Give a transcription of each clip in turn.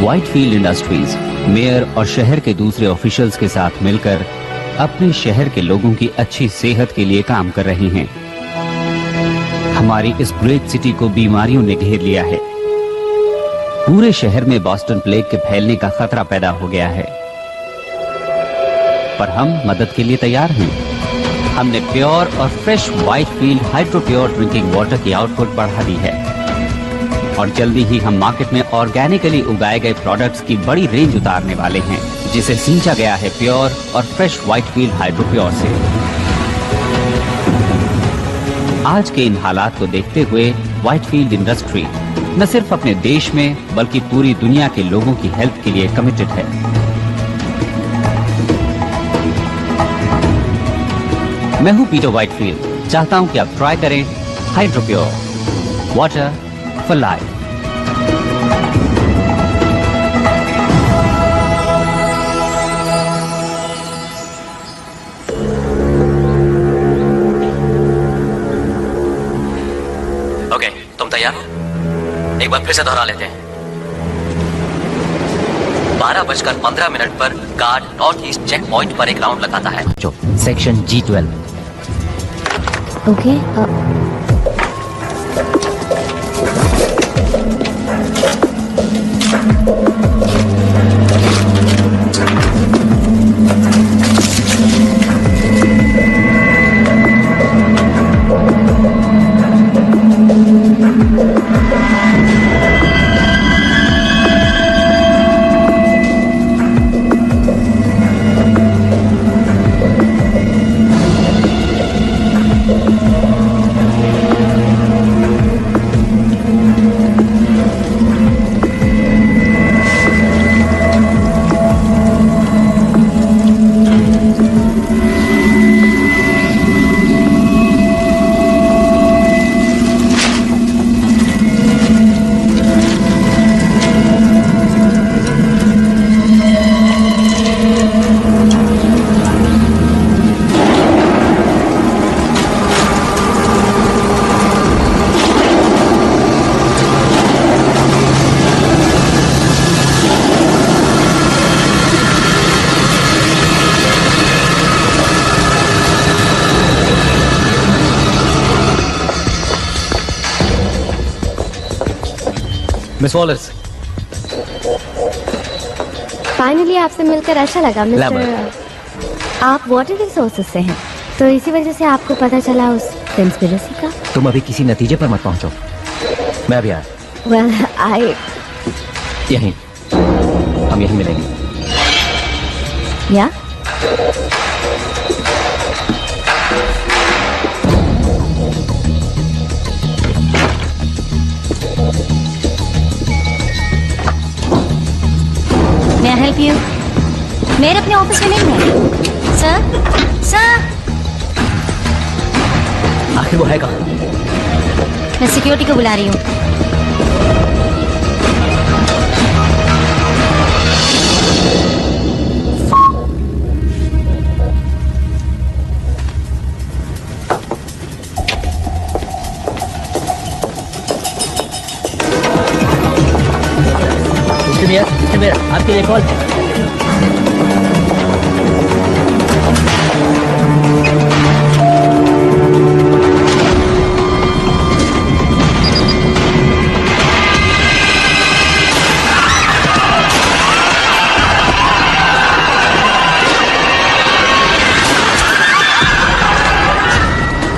Whitefield industries mayor और शहर के दूसरे ऑफिशियल्स के साथ मिलकर अपने शहर के लोगों की अच्छी सेहत के लिए काम कर रहे हैं। हमारी इस ग्रेट सिटी को बीमारियों ने घेर लिया है। पूरे शहर में बॉस्टन प्लेग के फैलने का खतरा पैदा हो गया है, पर हम मदद के लिए तैयार हैं। हमने प्योर और fresh Whitefield hydro pure drinking water की आउटपुट बढ़ा दी है और जल्दी ही हम मार्केट में ऑर्गेनिकली उगाए गए प्रोडक्ट्स की बड़ी रेंज उतारने वाले हैं, जिसे सींचा गया है प्योर और फ्रेश व्हाइटफील्ड हाइड्रो प्योर से। आज के इन हालात को देखते हुए व्हाइटफील्ड इंडस्ट्री न सिर्फ अपने देश में बल्कि पूरी दुनिया के लोगों की हेल्थ के लिए कमिटेड है। मैं हूं पीटर व्हाइटफील्ड। चाहता हूं कि आप ट्राई करें hydro pure water for life. Okay, तुम तैयार हो? एक बार फिर से दोहरा लेते हैं। 12:15 पर guard north east check point पर एक राउंड लगाता है। जो section G12। Okay, Miss Wallers, finally आपसे मिलकर अच्छा लगा मिस्टर। आप वाटर रिसोर्सेज से हैं, तो इसी वजह से आपको पता चला उस कंस्पिरेसी का। तुम अभी किसी नतीजे पर मत पहुंचो, मैं अभी आया। वेल आई यहीं, हम यहीं मिलेंगे। या May I help you? मेरे अपने ऑफिस में नहीं है। सर, आखिर वो है कहाँ? मैं सिक्योरिटी को बुला रही हूँ। मेरा आपके लिए कॉल है।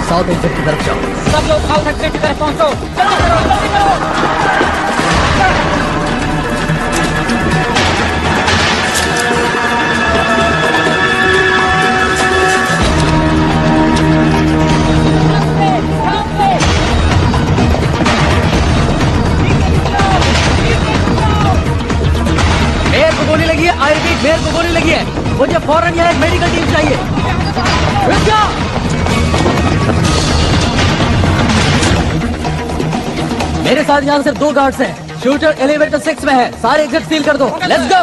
साउथ एक्सिट की तरफ जाओ। सब लोग साउथ एक्सिट की तरफ पहुंचो। चलो चलो जल्दी करो। मेयर को गोली लगी है। आई रिपीट, मेयर को गोली लगी है। मुझे फौरन यहाँ एक मेडिकल टीम चाहिए। रुक जाओ। मेरे साथ यहाँ सिर्फ 2 गार्ड्स हैं। शूटर एलिवेटर 6 में है। सारे एग्जिट सील कर दो। Let's go.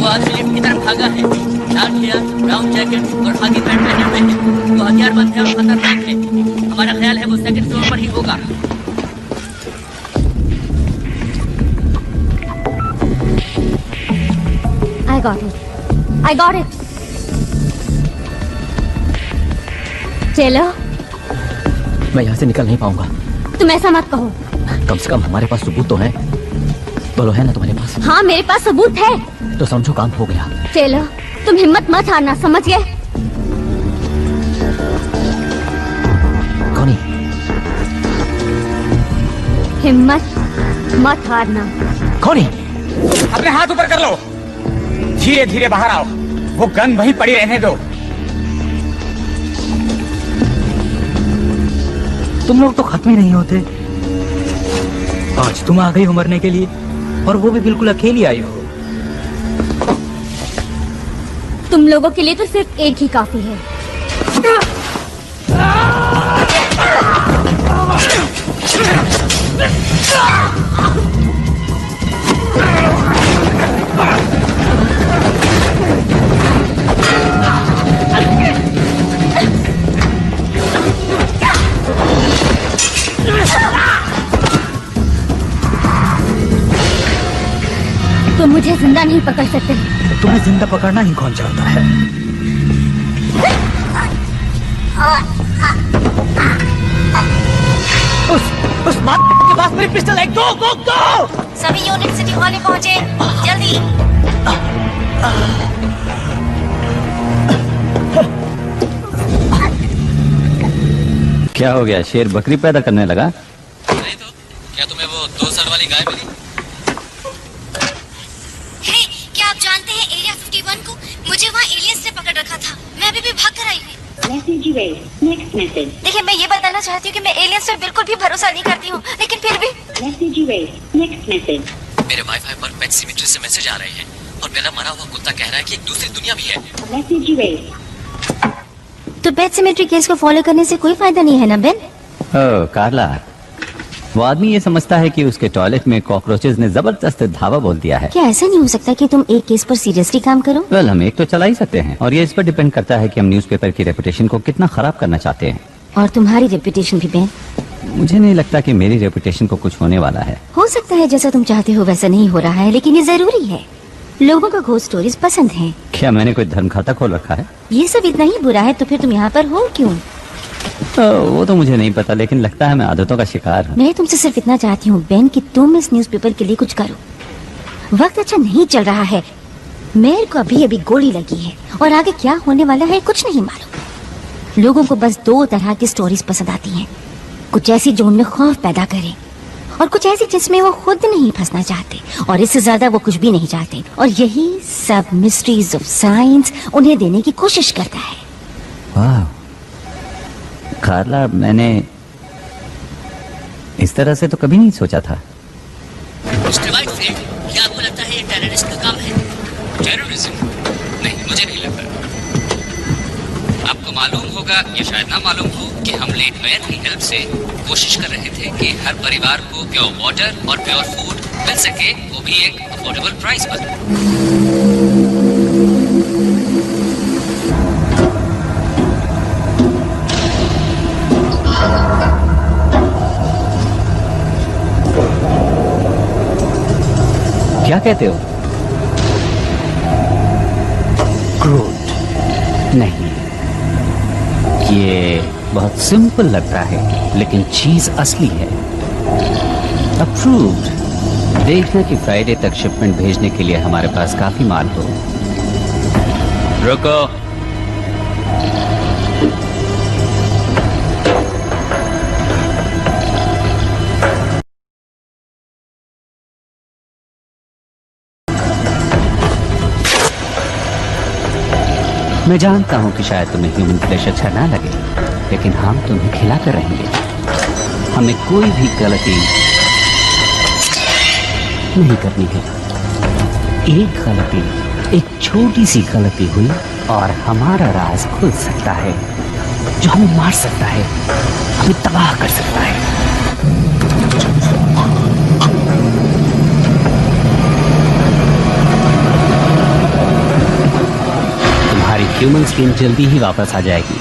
आदमी लिफ्ट की तरफ भागा है। लाल हेयर, ब्राउन जैकेट और खाकी पैंट पहने हुए है। वो हथियारबंद है और खतरनाक है। हमारा ख्याल है वो सेकंड फ्लोर पर ही होगा। I got it. I got it. चलो, मैं यहाँ से निकल नहीं पाऊंगा। तुम ऐसा मत कहो। कम से कम हमारे पास सबूत तो है। बोलो, है ना तुम्हारे पास? हाँ, मेरे पास सबूत है। तो समझो काम हो गया। चलो, तुम हिम्मत मत हारना, समझ गए? कौन? हिम्मत मत हारना। कौन? अपने हाथ ऊपर कर लो। धीरे धीरे बाहर आओ। वो गन वहीं पड़ी रहने दो। तुम लोग तो खत्म ही नहीं होते। आज तुम आ गई हो मरने के लिए, और वो भी बिल्कुल अकेली आई हो। तुम लोगों के लिए तो सिर्फ एक ही काफी है। तुम मुझे जिंदा नहीं पकड़ सकते। तुम्हें जिंदा पकड़ना ही कौन चाहता है? उस माँ के पास मेरी पिस्टल है। गो गो गो। सभी यूनिट सिटी हॉल में पहुंचे, जल्दी। क्या हो गया? शेर बकरी पैदा करने लगा? नहीं तो क्या तुम्हें वो 2 सर वाली गाय मिली? हे, क्या आप जानते हैं एरिया 51 को? मुझे वहाँ एलियंस ने पकड़ रखा था। मैं अभी भी भाग कर आई हूँ। देखिए, मैं ये बताना चाहती हूँ कि मैं एलियंस पर बिल्कुल भी भरोसा नहीं करती हूँ, लेकिन फिर भी मेरे वाईफाई पर पेट सिमेट्री से मैसेज आ रहे हैं और मेरा मरा हुआ कुत्ता कह रहा है कि एक दूसरी दुनिया भी है। तो पेट सिमेट्री केस को फॉलो करने से कोई फायदा नहीं है ना बेन? ओह कार्ला, वो आदमी ये समझता है कि उसके टॉयलेट में कॉकरोचेस ने जबरदस्त धावा बोल दिया है। क्या ऐसा नहीं हो सकता कि तुम एक केस पर सीरियसली काम करो? वेल, हम एक तो चला ही सकते हैं, और ये इस पर डिपेंड करता है कि हम न्यूज़पेपर की रेपुटेशन को कितना खराब करना चाहते हैं। और तुम्हारी रेपुटेशन भी बेन? मुझे नहीं लगता कि मेरी रेपुटेशन को कुछ होने वाला है। हो सकता है जैसा तुम चाहते हो वैसा नहीं हो रहा है, लेकिन ये जरूरी है। लोगों को घोस्ट स्टोरीज पसंद हैं। क्या मैंने कोई धर्म खाता खोल रखा है? ये सब इतना ही बुरा है तो फिर तुम यहाँ पर हो क्यों? वो तो मुझे नहीं पता, लेकिन लगता है मैं आदतों का शिकार हूँ। मैं तुमसे सिर्फ इतना चाहती हूँ बेन कि तुम इस न्यूज़पेपर के लिए कुछ करो। वक्त अच्छा नहीं चल रहा है। मेयर को अभी अभी गोली लगी है और आगे क्या होने वाला है कुछ नहीं मालूम। लोगों को बस 2 तरह की स्टोरीज पसंद आती हैं। कुछ ऐसी जो उनमें खौफ पैदा करे, और कुछ ऐसी जिसमें वो खुद नहीं फंसना चाहते, और इससे ज्यादा वो कुछ भी नहीं चाहते। और यही सब मिस्ट्रीज ऑफ साइंस उन्हें देने की कोशिश करता है। वाह कार्ला, मैंने इस तरह से तो कभी नहीं सोचा था। मिस्टर वाइटफील्ड, क्या आपको लगता है ये टेररिस्ट का काम है? टेररिज्म? नहीं, मुझे नहीं लगता। आपको मालूम होगा या शायद ना मालूम हो कि हम लेट मेयर की हेल्प से कोशिश कर रहे थे कि हर परिवार को प्योर वाटर और प्योर फूड मिल सके, वो भी एक अफोर्डेबल प्राइस पर। क्या कहते हो? क्रूड? नहीं, ये बहुत सिंपल लगता है, लेकिन चीज असली है। अप्रूव्ड। देखना कि फ्राइडे तक शिपमेंट भेजने के लिए हमारे पास काफी माल हो। रुको। मैं जानता हूं कि शायद तुम्हें ह्यूमन फ्लेश अच्छा ना लगे, लेकिन हम तुम्हें खिला कर रहेंगे। हमें कोई भी गलती नहीं करनी है। एक गलती, एक छोटी सी गलती हुई और हमारा राज खुल सकता है, जो हमें मार सकता है, हमें तबाह कर सकता है। ह्यूमन स्किन जल्दी ही वापस आ जाएगी।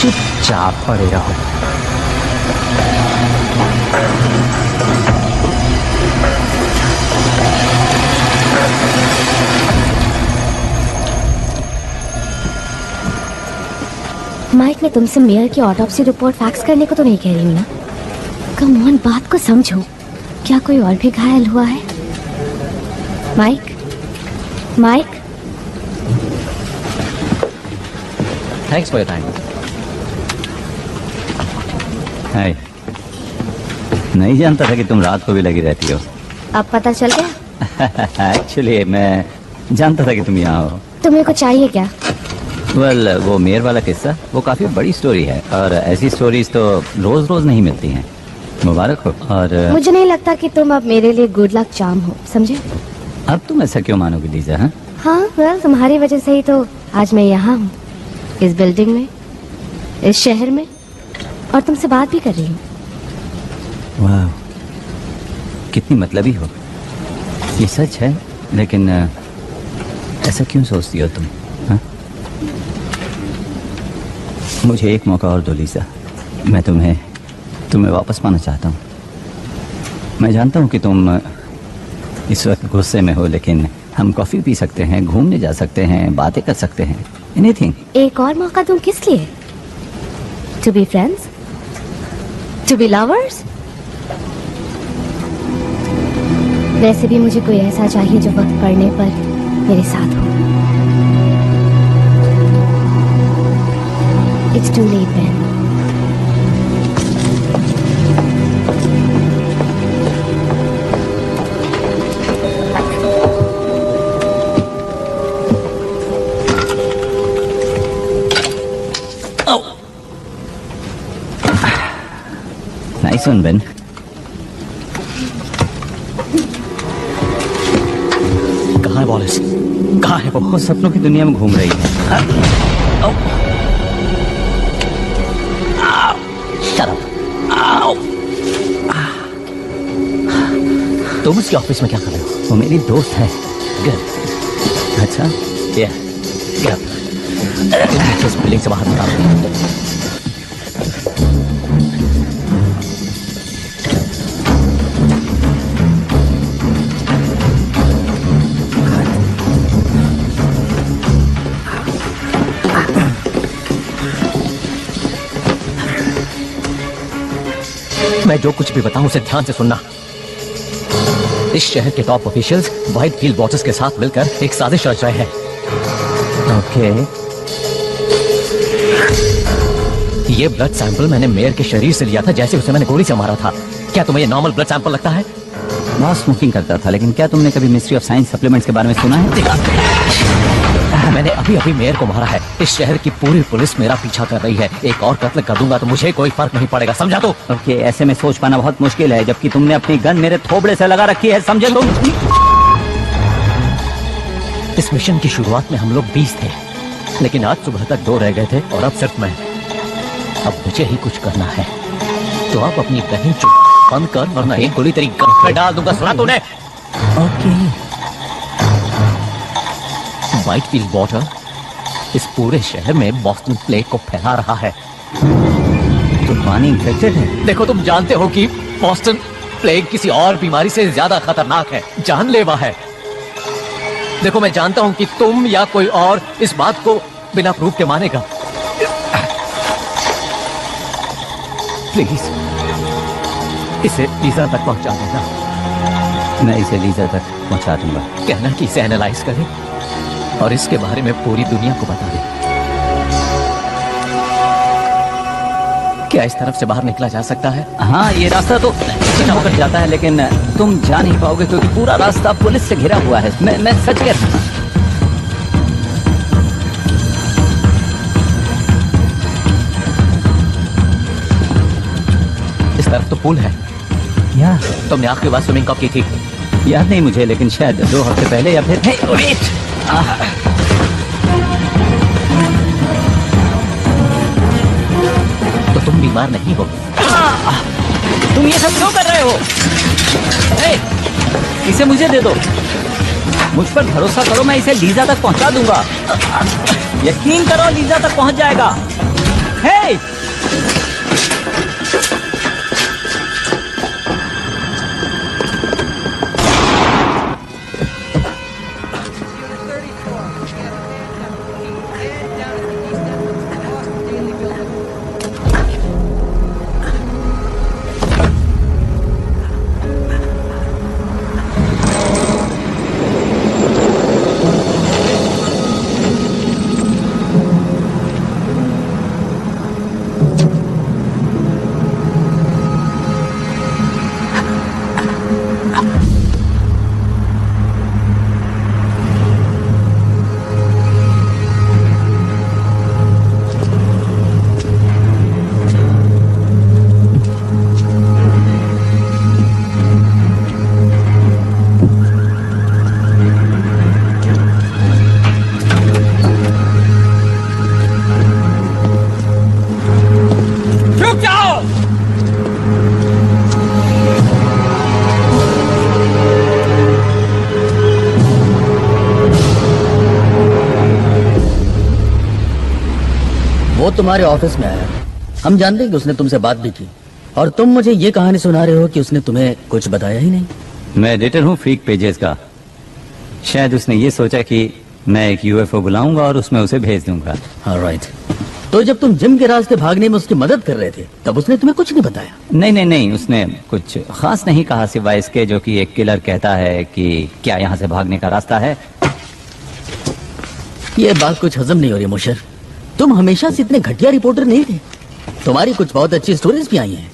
चुपचाप पड़े रहो। माइक, मैं तुमसे मेयर की ऑटोप्सी रिपोर्ट फैक्स करने को तो नहीं कह रही हूँ ना। कम ऑन, बात को समझो। क्या कोई और भी घायल हुआ है? Mike, Mike. Thanks for your time. Hi, नहीं जानता था कि तुम रात को भी लगी रहती हो। अब पता चल गया? एक्चुअली मैं जानता था कि तुम यहाँ हो। तुम्हें कुछ चाहिए क्या? वेल, वो मेयर वाला किस्सा वो काफी बड़ी स्टोरी है और ऐसी स्टोरीज तो रोज रोज नहीं मिलती हैं। मुबारक हो। और मुझे नहीं लगता कि तुम अब मेरे लिए गुड लक चार्म हो, समझे? अब तुम ऐसा क्यों मानोगे लीजा? हाँ, हाँ, वेल, तुम्हारी वजह से ही तो आज मैं यहाँ हूँ, इस बिल्डिंग में, इस शहर में, और तुमसे बात भी कर रही हूँ। वाह, कितनी मतलबी हो। ये सच है, लेकिन ऐसा क्यों सोचती हो तुम? हाँ? मुझे एक मौका और दो लीजा। मैं तुम्हें वापस पाना चाहता हूँ। मैं जानता हूँ कि तुम इस वक्त गुस्से में हो, लेकिन हम कॉफी पी सकते हैं, घूमने जा सकते हैं, बातें कर सकते हैं, एनीथिंग। एक और मौका दूं किस लिए? To be friends, to be lovers. वैसे भी मुझे कोई ऐसा चाहिए जो वक्त पड़ने पर मेरे साथ हो। It's too late man. Nice one Ben. कहाँ है वॉलेस? कहाँ है वो सपनों की दुनिया में घूम रही है। तुम उसके ऑफिस में क्या कर रहे हो? वो मेरी दोस्त है। अच्छा, इस बिल्डिंग से बाहर निकालो। मैं जो कुछ भी बताऊं उसे ध्यान से सुनना। इस शहर के टॉप ऑफिशियल्स व्हाइटफील्ड वॉचर्स के साथ मिलकर एक साजिश रच रहे हैं। ओके। ये ब्लड सैंपल मैंने मेयर के शरीर से लिया था जैसे उसे मैंने गोली से मारा था। क्या तुम्हें ये नॉर्मल ब्लड सैंपल लगता है? बहुत स्मोकिंग करता था, लेकिन क्या तुमने कभी मिस्ट्री ऑफ साइंस सप्लीमेंट्स के बारे में सुना है? मैंने अभी अभी मेयर को मारा है। इस शहर की पूरी पुलिस मेरा पीछा कर रही है। एक और कत्ल कर दूंगा तो मुझे कोई फर्क नहीं पड़ेगा, समझा? तो ओके, ऐसे में सोच पाना बहुत मुश्किल है, जबकि तुमने अपनी गन मेरे थोबड़े से लगा रखी है, समझे तुम? इस मिशन की शुरुआत में हम लोग 20 थे, लेकिन आज सुबह तक 2 रह गए थे और अब सिर्फ मैं। अब मुझे ही कुछ करना है, तो आप अपनी बहन चुप बंद कर, वरना एक गोली तेरी गन में डाल दूंगा, सुना तूने? ओके। व्हाइटफील्ड वॉटर इस पूरे शहर में बॉस्टन प्लेग को फैला रहा है। तो पानी इन्फेक्टेड है? देखो, तुम जानते हो कि बॉस्टन प्लेग किसी और बीमारी से ज्यादा खतरनाक है, जानलेवा है। देखो, मैं जानता हूं कि तुम या कोई और इस बात को बिना प्रूफ के मानेगा। प्लीज इसे लीजा तक पहुंचा देना। मैं इसे लीजा तक पहुंचा दूंगा। कहना कि इसे एनालाइज करें और इसके बारे में पूरी दुनिया को बता दें। क्या इस तरफ से बाहर निकला जा सकता है? हाँ, ये रास्ता तो होकर जाता है, लेकिन तुम जा नहीं पाओगे क्योंकि पूरा रास्ता पुलिस से घिरा हुआ है। मैं सच कह रहा हूँ। इस तरफ तो पुल है। या तुमने आखिरी बार स्विमिंग कब की थी? याद नहीं मुझे, लेकिन शायद 2 हफ्ते पहले या फिर तो तुम बीमार नहीं हो? तुम ये सब क्यों कर रहे हो? इसे मुझे दे दो। मुझ पर भरोसा करो, मैं इसे लीजा तक पहुंचा दूंगा। यकीन करो, लीजा तक पहुंच जाएगा। हे! वो तुम्हारे ऑफिस में आया, हम जानते हैं कि उसने तुमसे बात भी की, और तुम मुझे ये कहानी सुना रहे हो कि उसने तुम्हें कुछ बताया ही नहीं। मैं एडिटर हूँ फ्रीक पेजेस का। शायद उसने ये सोचा कि मैं एक यूएफओ बुलाऊंगा और उसमें उसे भेज दूंगा। ऑलराइट। तो जब तुम जिम के रास्ते भागने में उसकी मदद कर रहे थे, तब उसने तुम्हें कुछ नहीं बताया? नहीं, उसने कुछ खास नहीं कहा सिवाय इसके जो कि एक किलर कहता है कि क्या यहाँ से भागने का रास्ता है। ये बात कुछ हजम नहीं हो रही मुशर। तुम हमेशा से इतने घटिया रिपोर्टर नहीं थे। तुम्हारी कुछ बहुत अच्छी स्टोरीज भी आई हैं।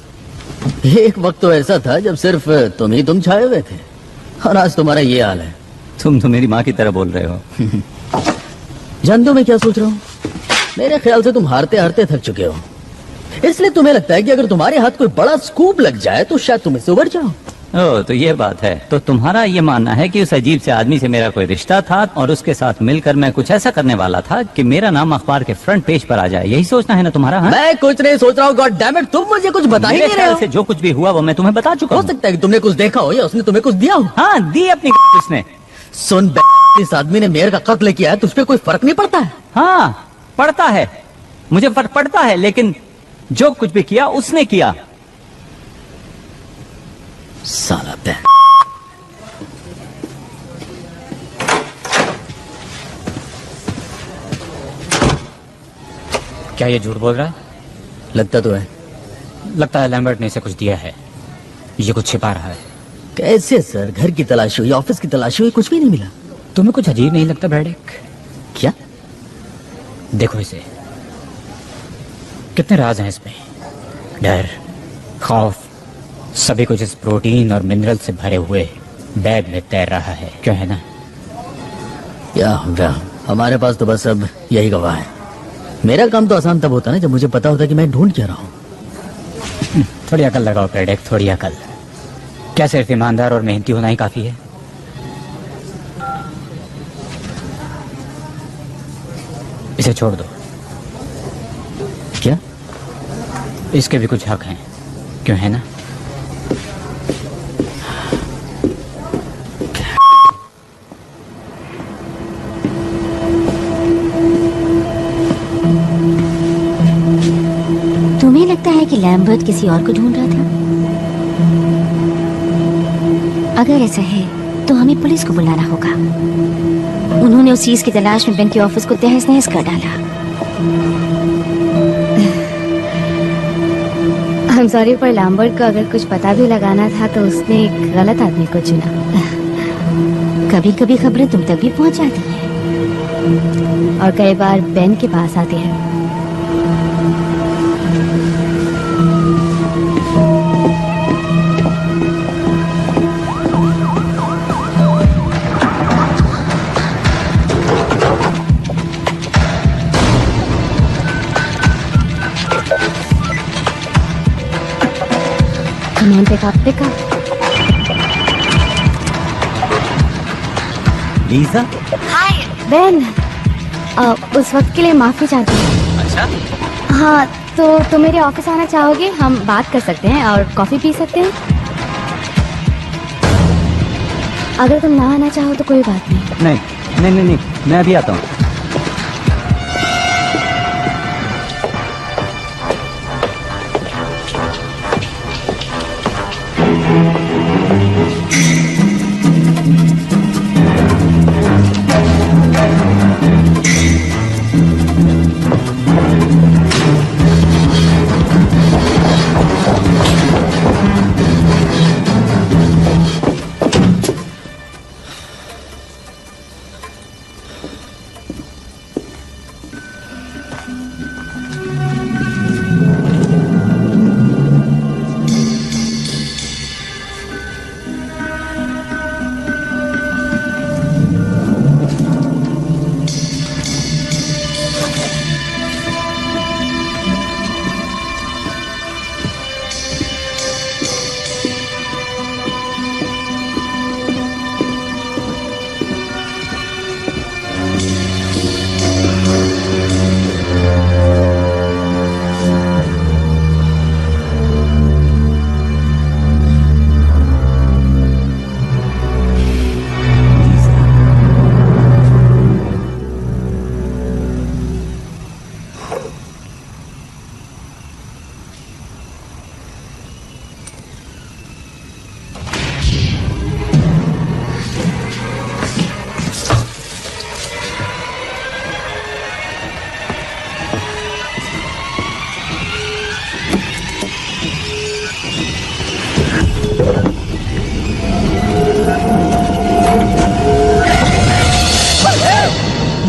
एक वक्त तो ऐसा था जब सिर्फ तुम छाए हुए थे, और आज तुम्हारा ये हाल है। तुम तो मेरी माँ की तरह बोल रहे हो। जान दो मैं क्या सोच रहा हूँ? मेरे ख्याल से तुम हारते हारते थक चुके हो, इसलिए तुम्हें लगता है कि अगर तुम्हारे हाथ कोई बड़ा स्कूप लग जाए तो शायद तुम इससे उबर जाओ। ओह, तो ये बात है। तो तुम्हारा ये मानना है कि उस अजीब से आदमी से मेरा कोई रिश्ता था और उसके साथ मिलकर मैं कुछ ऐसा करने वाला था कि मेरा नाम अखबार के फ्रंट पेज पर आ जाए। यही सोचना है ना तुम्हारा? हाँ? मैं कुछ नहीं सोच रहा हूँ। गॉड डैम इट, तुम मुझे कुछ बता ही नहीं रहे हो। से जो कुछ भी हुआ वो मैं तुम्हें बता चुका हो हूँ। सकता है कि तुमने कुछ देखा हो या उसने तुम्हें कुछ दिया हो। हाँ, दी अपनी उसने। सुन, इस आदमी ने मेयर का कत्ल किया है, तुझ पे कोई फर्क नहीं पड़ता है? हाँ, पड़ता है, मुझे फर्क पड़ता है, लेकिन जो कुछ भी किया उसने किया। साला बैन। क्या ये झूठ बोल रहा है? लगता तो है। लगता है लैम्बर्ट ने इसे कुछ दिया है, ये कुछ छिपा रहा है। कैसे सर? घर की तलाशी हुई, ऑफिस की तलाशी हुई, कुछ भी नहीं मिला। तुम्हें कुछ अजीब नहीं लगता ब्रैडिक? क्या? देखो इसे, कितने राज हैं इसमें। डर, खौफ, सभी कुछ इस प्रोटीन और मिनरल से भरे हुए बैग में तैर रहा है। क्यों है ना? या हमारे पास तो बस अब यही गवाह है। मेरा काम तो आसान तब होता ना जब मुझे पता होता कि मैं ढूंढ क्या रहा हूँ। थोड़ी अकल लगाओ ब्रैडिक, थोड़ी अकल। क्या सिर्फ ईमानदार और मेहनती होना ही काफी है? इसे छोड़ दो। क्या? इसके भी कुछ हक हैं, क्यों है ना? तुम्हें लगता है कि लैम्बर्ट किसी और को ढूंढ रहा था? अगर ऐसा है तो हमें पुलिस को बुलाना होगा। उन्होंने उस चीज की तलाश में बेन के ऑफिस को तहस नहस कर डाला। I'm sorry, पर लैम्बर्ट को अगर कुछ पता भी लगाना था तो उसने एक गलत आदमी को चुना। कभी कभी खबरें तुम तक भी पहुंच जाती हैं, और कई बार बेन के पास आती है। Come on, pick up. Lisa? Hi Ben, उस वक्त के लिए माफी चाहती हूँ। अच्छा, हाँ, तो तुम मेरे ऑफिस आना चाहोगे? हम बात कर सकते हैं और कॉफी पी सकते हैं। अगर तुम ना आना चाहो तो कोई बात नहीं। नहीं नहीं नहीं नहीं, मैं अभी आता हूँ।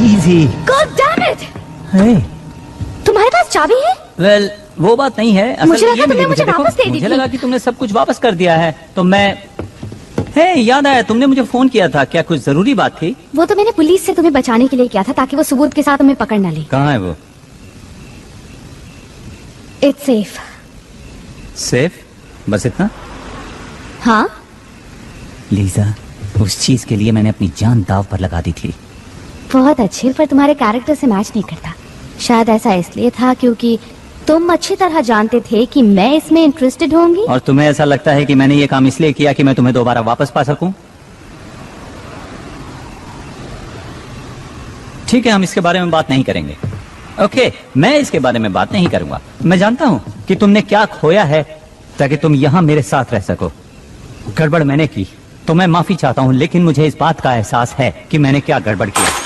इजी। God damn it! हे, तुम्हारे पास चाबी है? वेल वो बात नहीं है। असल मुझे में लगा ये तुमने मुझे देखो, वापस दे दी मुझे थी। लगा कि तुमने सब कुछ वापस कर दिया है तो मैं। हे, याद आया, तुमने मुझे फोन किया था, क्या कुछ जरूरी बात थी? वो तो मैंने पुलिस से तुम्हें बचाने के लिए किया था ताकि वो सबूत के साथ तुम्हें पकड़ न ले। कहाँ है वो? It's safe. सेफ? बस इतना? हाँ, लीजा, उस चीज के लिए मैंने अपनी जान दाव पर लगा दी थी। बहुत अच्छे, पर तुम्हारे कैरेक्टर से मैच नहीं करता। शायद ऐसा इसलिए था क्योंकि तुम अच्छी तरह जानते थे कि मैं इसमें इंटरेस्टेड होंगी। और तुम्हें ऐसा लगता है कि मैंने ये काम इसलिए किया कि मैं तुम्हें दोबारा वापस पा सकूं? ठीक है, हम इसके बारे में बात नहीं करेंगे। ओके, मैं इसके बारे में बात नहीं करूंगा। मैं जानता हूं कि तुमने क्या खोया है ताकि तुम यहां मेरे साथ रह सको। गड़बड़ मैंने की तो मैं माफी चाहता हूं, लेकिन मुझे इस बात का एहसास है कि मैंने क्या गड़बड़ किया।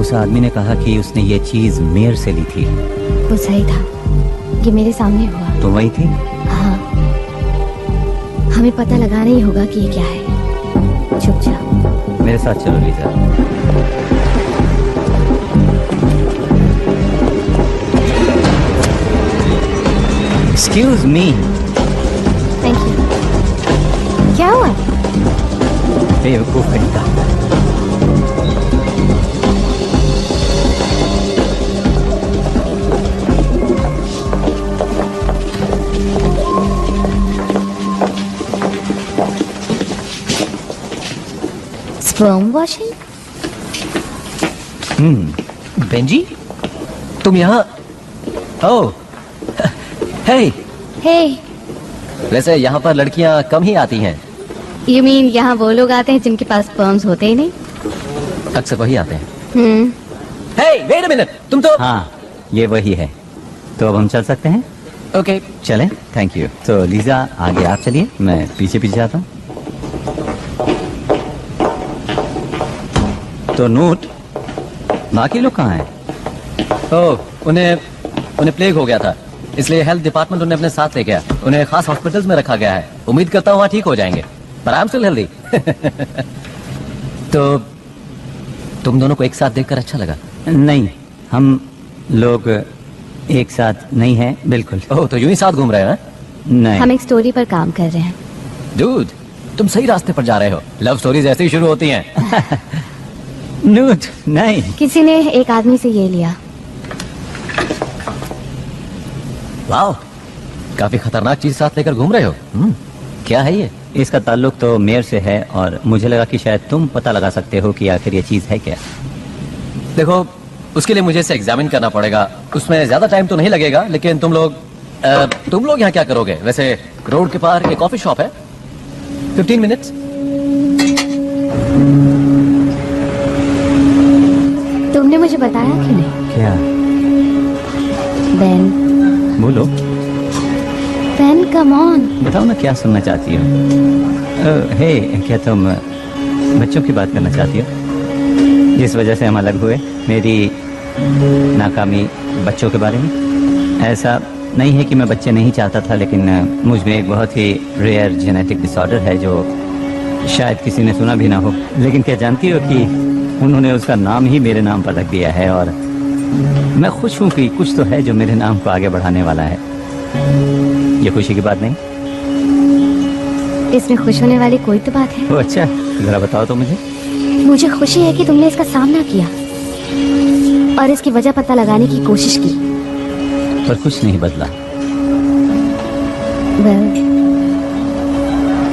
उस आदमी ने कहा कि उसने ये चीज मेयर से ली थी। वो सही था, ये मेरे सामने हुआ। तो वही थी? हाँ, हमें पता लगाना ही होगा कि ये क्या है। चुप जाओ। मेरे साथ चलो Lisa. Excuse me. Thank you. क्या हुआ? बेवकूफ घंटा। Sperm washing? बेंजी, तुम यहाँ? ओह, हे। हे, वैसे यहाँ पर लड़कियाँ कम ही आती हैं। यू मीन यहाँ वो लोग आते हैं जिनके पास स्पर्म्स होते ही नहीं? अक्सर वही आते हैं। हम्म। हे, वेट अ मिनट, तुम तो। हाँ, ये वही है। तो अब हम चल सकते हैं? ओके, चलें? Thank you. तो लीजा, आगे आप चलिए, मैं पीछे पीछे आता हूँ। तो नोट, बाकी लोग कहाँ हैं? ओह, उन्हें प्लेग हो गया था, इसलिए हेल्थ डिपार्टमेंट उन्हें अपने साथ ले गया। उन्हें खास हॉस्पिटल्स में रखा गया है। उम्मीद करता हूँ वहाँ ठीक हो जाएंगे। पर आई एम स्टिल हेल्दी। तो तुम दोनों को एक साथ देखकर अच्छा लगा? नहीं, हम लोग एक साथ नहीं हैं, बिल्कुल। ओह, तो यूं ही साथ घूम रहे हैं? नहीं। हम एक स्टोरी पर काम कर रहे हैं। डूड, तुम सही रास्ते पर जा रहे हो। लव स्टोरीज ऐसे ही शुरू होती हैं। नूट, नहीं। किसी ने एक आदमी से ये लिया। वाह, काफी खतरनाक चीज साथ लेकर घूम रहे हो। क्या है ये? इसका ताल्लुक तो मेयर से है और मुझे लगा कि शायद तुम पता लगा सकते हो कि आखिर ये चीज है क्या। देखो, उसके लिए मुझे इसे एग्जामिन करना पड़ेगा। उसमें ज्यादा टाइम तो नहीं लगेगा, लेकिन तुम लोग यहाँ क्या करोगे? वैसे रोड के पार एक कॉफी शॉप है, 15 मिनट्स। तुमने मुझे बताया कि नहीं? क्या? बेन, बोलो। Ben come on. बताओ ना, क्या सुनना चाहती हो? हे, क्या तुम बच्चों की बात करना चाहती हो जिस वजह से हम अलग हुए? मेरी नाकामी बच्चों के बारे में? ऐसा नहीं है कि मैं बच्चे नहीं चाहता था, लेकिन मुझ में एक बहुत ही रेयर जेनेटिक डिसऑर्डर है जो शायद किसी ने सुना भी ना हो। लेकिन क्या जानती हो कि उन्होंने उसका नाम ही मेरे नाम पर रख दिया है, और मैं खुश हूँ कि कुछ तो है जो मेरे नाम को आगे बढ़ाने वाला है। ये खुशी की बात नहीं? इसमें खुश होने वाली कोई तो बात है। ओ अच्छा, जरा बताओ तो मुझे। मुझे खुशी है कि तुमने इसका सामना किया और इसकी वजह पता लगाने की कोशिश की। पर कुछ नहीं बदला। वेल,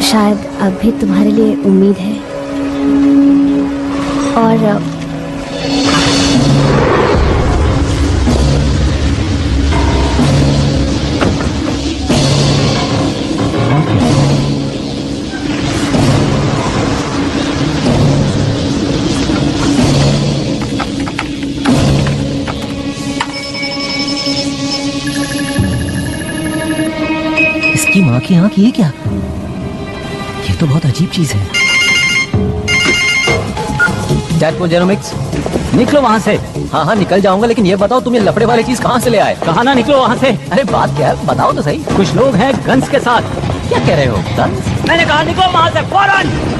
शायद अब भी तुम्हारे लिए उम्मीद है। और इसकी माँ की आंख, ये क्या? ये तो बहुत अजीब चीज है। डैडपोल जेनोमिक्स, निकलो वहाँ से। हाँ हाँ निकल जाऊंगा, लेकिन ये बताओ तुम ये लफड़े वाली चीज कहाँ से ले आए? कहा ना निकलो वहाँ से। अरे बात क्या है, बताओ तो सही। कुछ लोग हैं गन्स के साथ। क्या कह रहे हो? गन्स? मैंने कहा निकलो वहाँ से फौरन।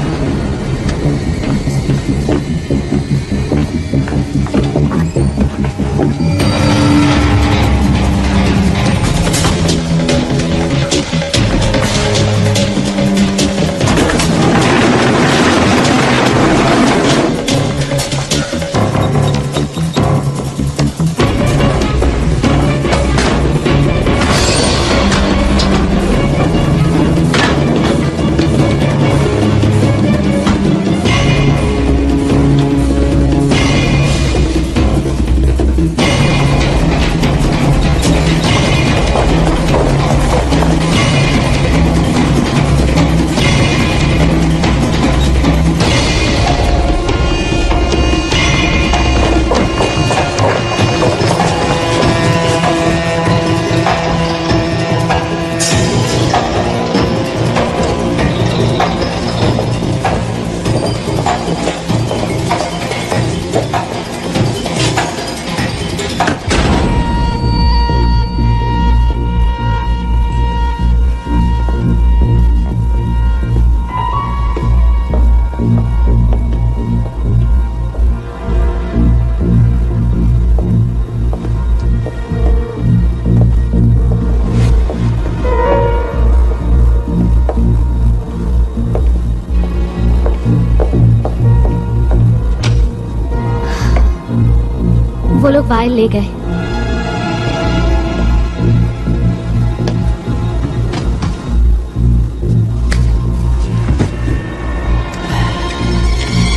वो लोग वायल ले गए।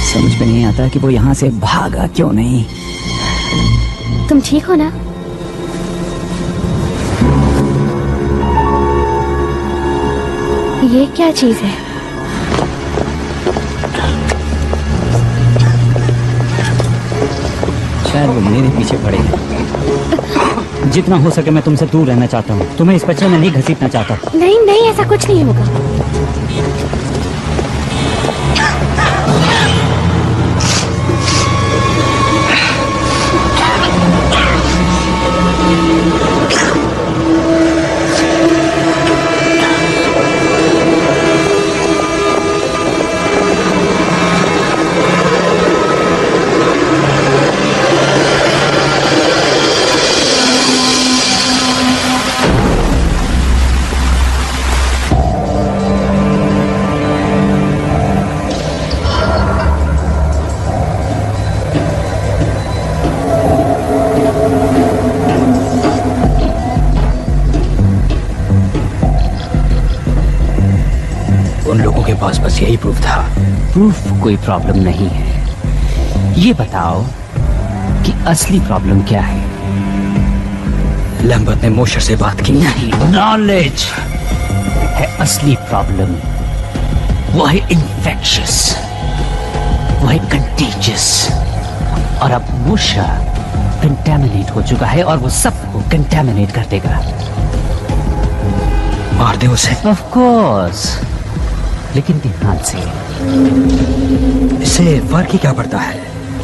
समझ में नहीं आता कि वो यहाँ से भागा क्यों नहीं। तुम ठीक हो ना? ये क्या चीज है? शायद वो मेरे पीछे पड़े हैं। जितना हो सके मैं तुमसे दूर रहना चाहता हूँ। तुम्हें इस बच्चे में नहीं घसीटना चाहता। नहीं नहीं, ऐसा कुछ नहीं होगा। उन लोगों के पास बस यही प्रूफ था। प्रूफ कोई प्रॉब्लम नहीं है, ये बताओ कि असली प्रॉब्लम क्या है। लैम्बर्ट ने मोशर से बात की। नहीं, नॉलेज है असली प्रॉब्लम। वो है इन्फेक्शियस, वो है कंटेजियस। और अब मोशा कंटेमिनेट हो चुका है और वो सबको कंटेमिनेट कर देगा। मार दे उसे। ऑफ कोर्स, लेकिन ध्यान से। इससे फर्क ही क्या पड़ता है?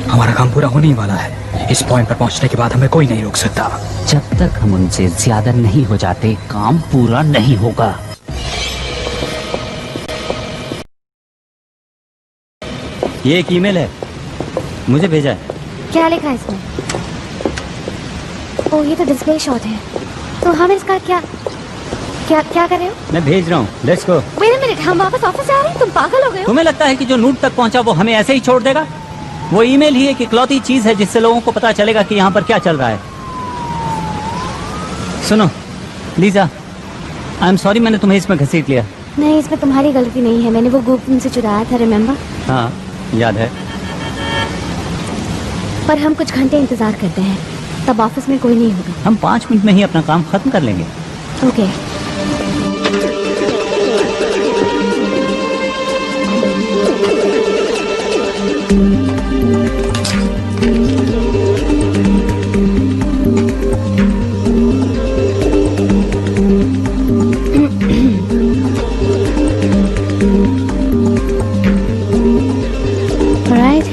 हमारा काम पूरा होने ही वाला है। इस पॉइंट पर पहुंचने के बाद हमें कोई नहीं रोक सकता। जब तक हम उनसे ज्यादा नहीं हो जाते, काम पूरा नहीं होगा। ये एक ईमेल है, मुझे भेजा है। क्या लिखा है इसमें? ओ, ये तो डिस्प्ले शॉट है। तो हम इसका क्या क्या क्या कर रहे हो? मैं भेज रहा हूँ, let's go. Wait a minute, हम वापस ऑफिस जा रहे हैं? तुम पागल हो गए हो? तुम्हें लगता है कि जो नूट तक पहुंचा वो हमें ऐसे ही छोड़ देगा? वो ईमेल ही एक इकलौती चीज है जिससे लोगों को पता चलेगा कि यहाँ पर क्या चल रहा है। सुनो लीजा, आई एम सॉरी मैंने तुम्हें इसमें घसीट लिया। नहीं, इसमें तुम्हारी गलती नहीं है। मैंने वो गुप्त तुमसे चुराया था, रिमेम्बर? हाँ याद है। पर हम कुछ घंटे इंतजार करते हैं, तब ऑफिस में कोई नहीं होगा। हम 5 मिनट में ही अपना काम खत्म कर लेंगे। ओके।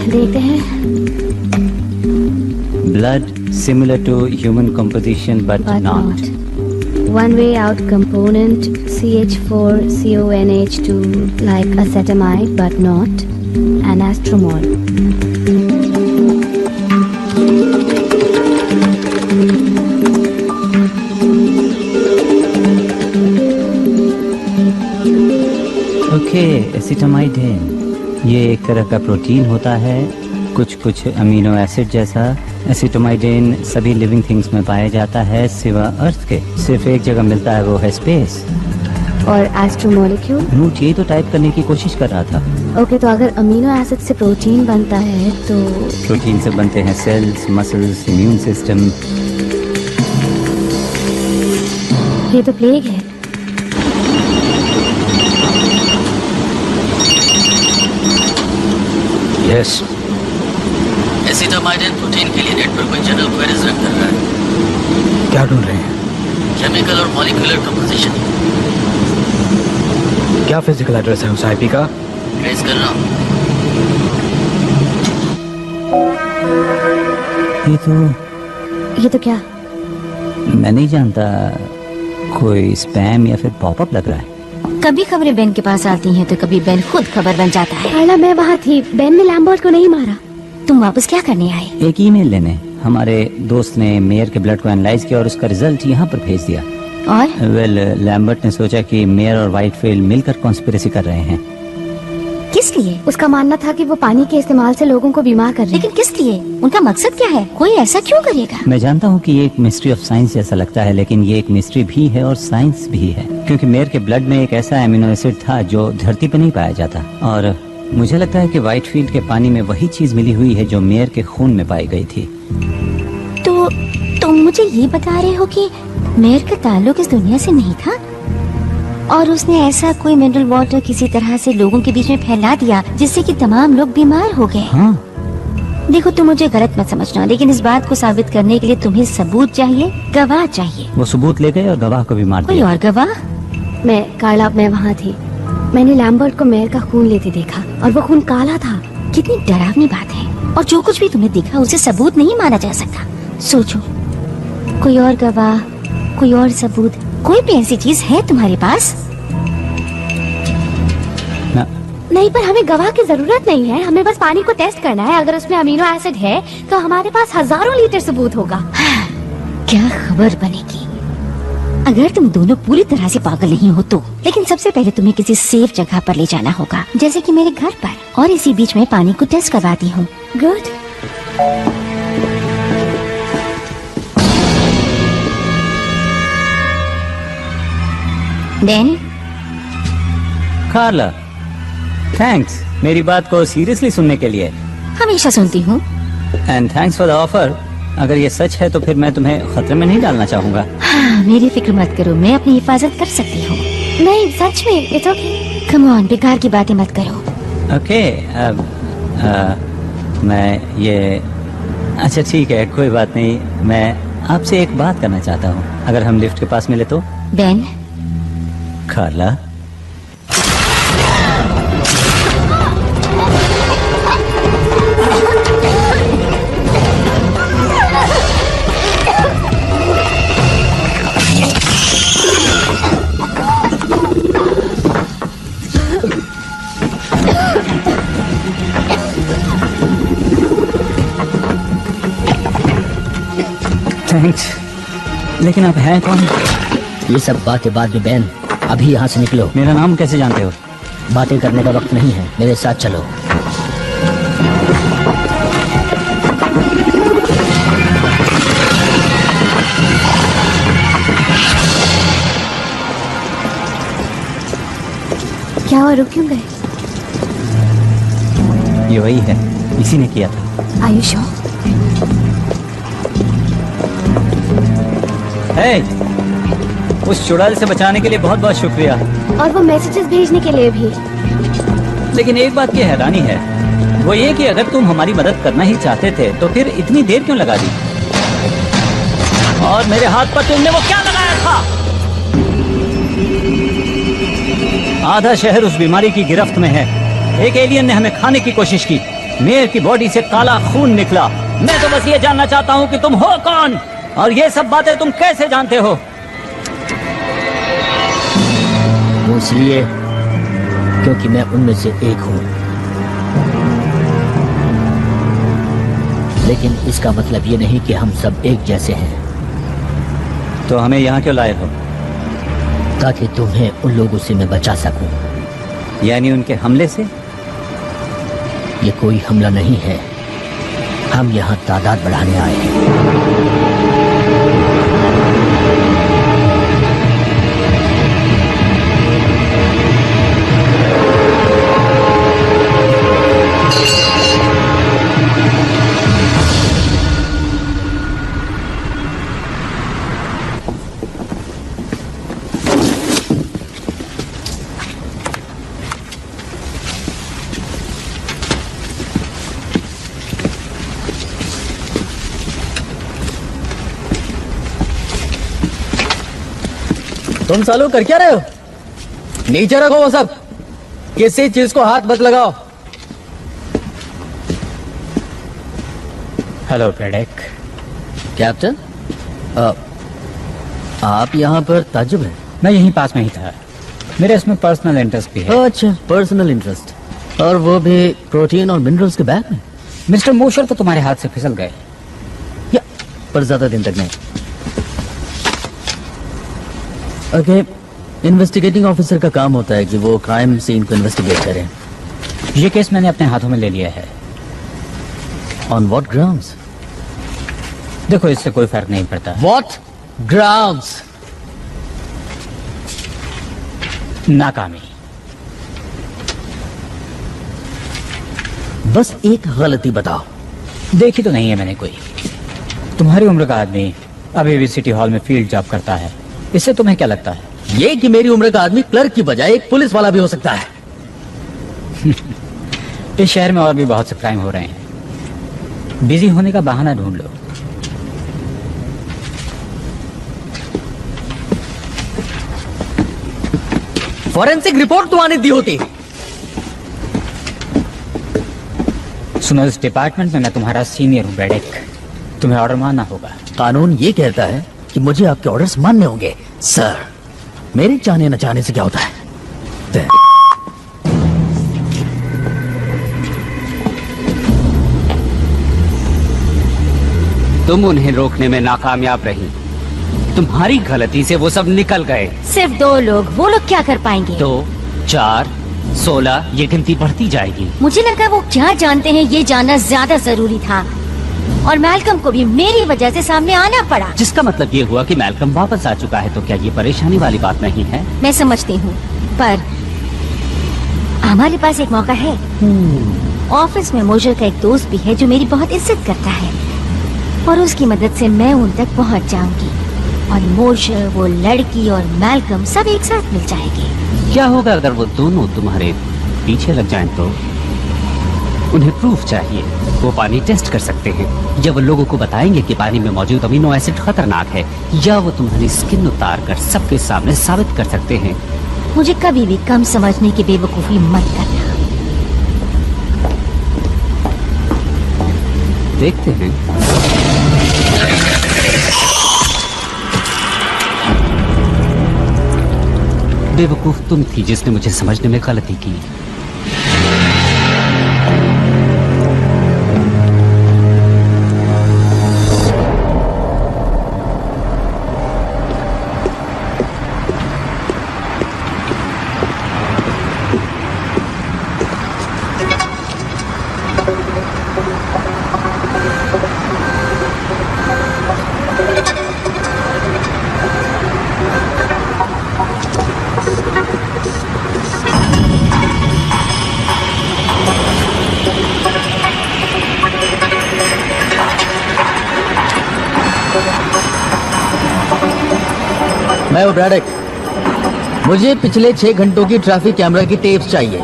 देखते हैं। Blood similar to human composition but not. One way out component CH4CONH2 like acetamide but not anastromol. Okay, acetamidine ये एक तरह का प्रोटीन होता है, कुछ अमीनो एसिड जैसा। एसिटामाइडिन सभी लिविंग थिंग्स में पाया जाता है सिवा अर्थ के। सिर्फ एक जगह मिलता है, वो है स्पेस। और एस्ट्रोमोलिक्यूल? नूट यही तो टाइप करने की कोशिश कर रहा था। ओके, तो अगर अमीनो एसिड से प्रोटीन बनता है तो प्रोटीन से बनते हैं सेल्स, मसल्स, इम्यून सिस्टम। ये तो प्लेग है। यस। एसिटामाइडिन प्रोटीन के लिए नेट पर कोई जनरल क्वेरीज रन कर रहा है। क्या ढूंढ रहे हैं? केमिकल और मॉलिक्यूलर कंपोजिशन। क्या फिजिकल एड्रेस है उस आईपी का? ट्रेस कर रहा हूँ। ये तो क्या? मैं नहीं जानता, कोई स्पैम या फिर पॉपअप लग रहा है। कभी खबरें बेन के पास आती हैं तो कभी बेन खुद खबर बन जाता है। कार्ला, मैं वहाँ थी। बेन ने लैम्बर्ट को नहीं मारा। तुम वापस क्या करने आए? एक ईमेल लेने। हमारे दोस्त ने मेयर के ब्लड को एनालाइज किया और उसका रिजल्ट यहाँ पर भेज दिया। और लैम्बर्ट ने सोचा कि मेयर और व्हाइटफील्ड मिलकर कॉन्स्पिरेसी कर रहे हैं। किस लिए? उसका मानना था कि वो पानी के इस्तेमाल से लोगों को बीमार कर रहे हैं। लेकिन किस लिए? उनका मकसद क्या है? कोई ऐसा क्यों करेगा? मैं जानता हूँ कि ये एक मिस्ट्री ऑफ साइंस जैसा लगता है, लेकिन ये एक मिस्ट्री भी है और साइंस भी है। क्योंकि मेयर के ब्लड में एक ऐसा एमिनो एसिड था जो धरती पर नहीं पाया जाता, और मुझे लगता है कि व्हाइटफील्ड के पानी में वही चीज मिली हुई है जो मेयर के खून में पाई गई थी। तो तुम मुझे ये बता रहे हो कि मेयर का ताल्लुक इस दुनिया से नहीं था और उसने ऐसा कोई मिनरल वाटर किसी तरह से लोगों के बीच में फैला दिया जिससे कि तमाम लोग बीमार हो गए? हाँ। देखो, तुम मुझे गलत मत समझना, लेकिन इस बात को साबित करने के लिए तुम्हें सबूत चाहिए, गवाह चाहिए। वो सबूत ले गए और गवाह को भी मार कोई दिया। और गवाह? मैं वहाँ थी। मैंने लैम्बर्ट को मेयर का खून लेते देखा और वो खून काला था। कितनी डरावनी बात है। और जो कुछ भी तुमने देखा उसे सबूत नहीं माना जा सकता। सोचो, कोई और गवाह, कोई और सबूत, कोई भी ऐसी चीज है तुम्हारे पास? नहीं, पर हमें गवाह की जरूरत नहीं है। हमें बस पानी को टेस्ट करना है। अगर उसमें अमीनो एसिड है तो हमारे पास हजारों लीटर सबूत होगा। क्या खबर बनेगी अगर तुम दोनों पूरी तरह से पागल नहीं हो तो। लेकिन सबसे पहले तुम्हें किसी सेफ जगह पर ले जाना होगा, जैसे कि मेरे घर पर, और इसी बीच में पानी को टेस्ट करवाती हूँ। गुड। देन कार्ला, थैंक्स मेरी बात को सीरियसली सुनने के लिए। हमेशा सुनती हूँ। And thanks for the offer. अगर ये सच है तो फिर मैं तुम्हें खतरे में नहीं डालना चाहूंगा। हाँ, मेरी फिक्र मत करो, मैं अपनी हिफाजत कर सकती हूँ। नहीं सच में, इट्स ओके। कम ऑन, बेकार की बातें मत करो। ओके मैं ये अच्छा ठीक है, कोई बात नहीं। मैं आपसे एक बात करना चाहता हूँ, अगर हम लिफ्ट के पास मिले तो। बेन, कार्ला, थैंक्स। लेकिन आप हैं कौन? ये सब बातें बाद में बैन, अभी यहाँ से निकलो। मेरा नाम कैसे जानते हो? बातें करने का वक्त नहीं है, मेरे साथ चलो। क्या हुआ, रुक क्यों गए? ये वही है, इसी ने किया था। आयुष हो? हे, उस चुड़ैल से बचाने के लिए बहुत बहुत शुक्रिया। और वो मैसेजेस भेजने के लिए भी। लेकिन एक बात की हैरानी है, वो ये कि अगर तुम हमारी मदद करना ही चाहते थे तो फिर इतनी देर क्यों लगा दी? और मेरे हाथ पर तुमने वो क्या लगाया था? आधा शहर उस बीमारी की गिरफ्त में है। एक एलियन ने हमें खाने की कोशिश की। मेयर की बॉडी से काला खून निकला। मैं तो बस ये जानना चाहता हूँ कि तुम हो कौन और ये सब बातें तुम कैसे जानते हो? वो इसलिए क्योंकि मैं उनमें से एक हूँ। लेकिन इसका मतलब ये नहीं कि हम सब एक जैसे हैं। तो हमें यहाँ क्यों लाए हो? ताकि तुम्हें उन लोगों से मैं बचा सकूं। यानी उनके हमले से? ये कोई हमला नहीं है, हम यहाँ तादाद बढ़ाने आए हैं। तुम सालों कर क्या रहे हो? नीचे रखो वो सब, किसी चीज को हाथ मत लगाओ। हेलो ब्रेडेक। कैप्टन, आप यहाँ पर ताज्जुब है? मैं यहीं पास में ही था, मेरे इसमें पर्सनल इंटरेस्ट भी है। अच्छा, पर्सनल इंटरेस्ट, और वो भी प्रोटीन और मिनरल्स के बैग में। मिस्टर मोशर तो तुम्हारे हाथ से फिसल गए। या पर ज्यादा दिन तक नहीं। ओके, इन्वेस्टिगेटिंग ऑफिसर का काम होता है कि वो क्राइम सीन को इन्वेस्टिगेट करें। ये केस मैंने अपने हाथों में ले लिया है। On what grounds? देखो, इससे कोई फर्क नहीं पड़ता। What grounds? नाकामी। बस एक गलती बताओ। देखी तो नहीं है मैंने कोई। तुम्हारी उम्र का आदमी अभी भी सिटी हॉल में फील्ड जॉब करता है, इससे तुम्हें क्या लगता है? ये कि मेरी उम्र का आदमी क्लर्क की बजाय एक पुलिस वाला भी हो सकता है। इस शहर में और भी बहुत से क्राइम हो रहे हैं, बिजी होने का बहाना ढूंढ लो। फॉरेंसिक रिपोर्ट तो आने दी होती। सुनो, इस डिपार्टमेंट में मैं तुम्हारा सीनियर हूँ ब्रेडेक, तुम्हें ऑर्डर मानना होगा। कानून ये कहता है कि मुझे आपके ऑर्डर्स मानने होंगे। सर, मेरे चाहने न चाहने से क्या होता है? तुम उन्हें रोकने में नाकामयाब रही। तुम्हारी गलती से वो सब निकल गए। सिर्फ 2 लोग, वो लोग क्या कर पाएंगे? 2, 4, 16, ये गिनती बढ़ती जाएगी। मुझे लगा वो क्या जानते हैं ये जानना ज्यादा जरूरी था, और मैल्कम को भी मेरी वजह से सामने आना पड़ा। जिसका मतलब ये हुआ कि मैल्कम वापस आ चुका है, तो क्या ये परेशानी वाली बात नहीं है? मैं समझती हूँ, पर हमारे पास एक मौका है। ऑफिस में मोशर का एक दोस्त भी है जो मेरी बहुत इज्जत करता है, और उसकी मदद से मैं उन तक पहुंच जाऊंगी, और मोशर, वो लड़की और मैल्कम सब एक साथ मिल जाएंगे। क्या होगा अगर वो दोनों तुम्हारे पीछे लग जाएं तो? उन्हें प्रूफ चाहिए। वो पानी टेस्ट कर सकते हैं, या वो लोगों को बताएंगे कि पानी में मौजूद अमीनो एसिड खतरनाक है, या वो तुम्हारी स्किन उतार कर सबके सामने साबित कर सकते हैं। मुझे कभी भी कम समझने की बेवकूफी मत करना। देखते हैं। बेवकूफ तुम थी जिसने मुझे समझने में गलती की। मैं हूं ब्रैडक। मुझे पिछले 6 घंटों की ट्रैफिक कैमरा की टेप्स चाहिए।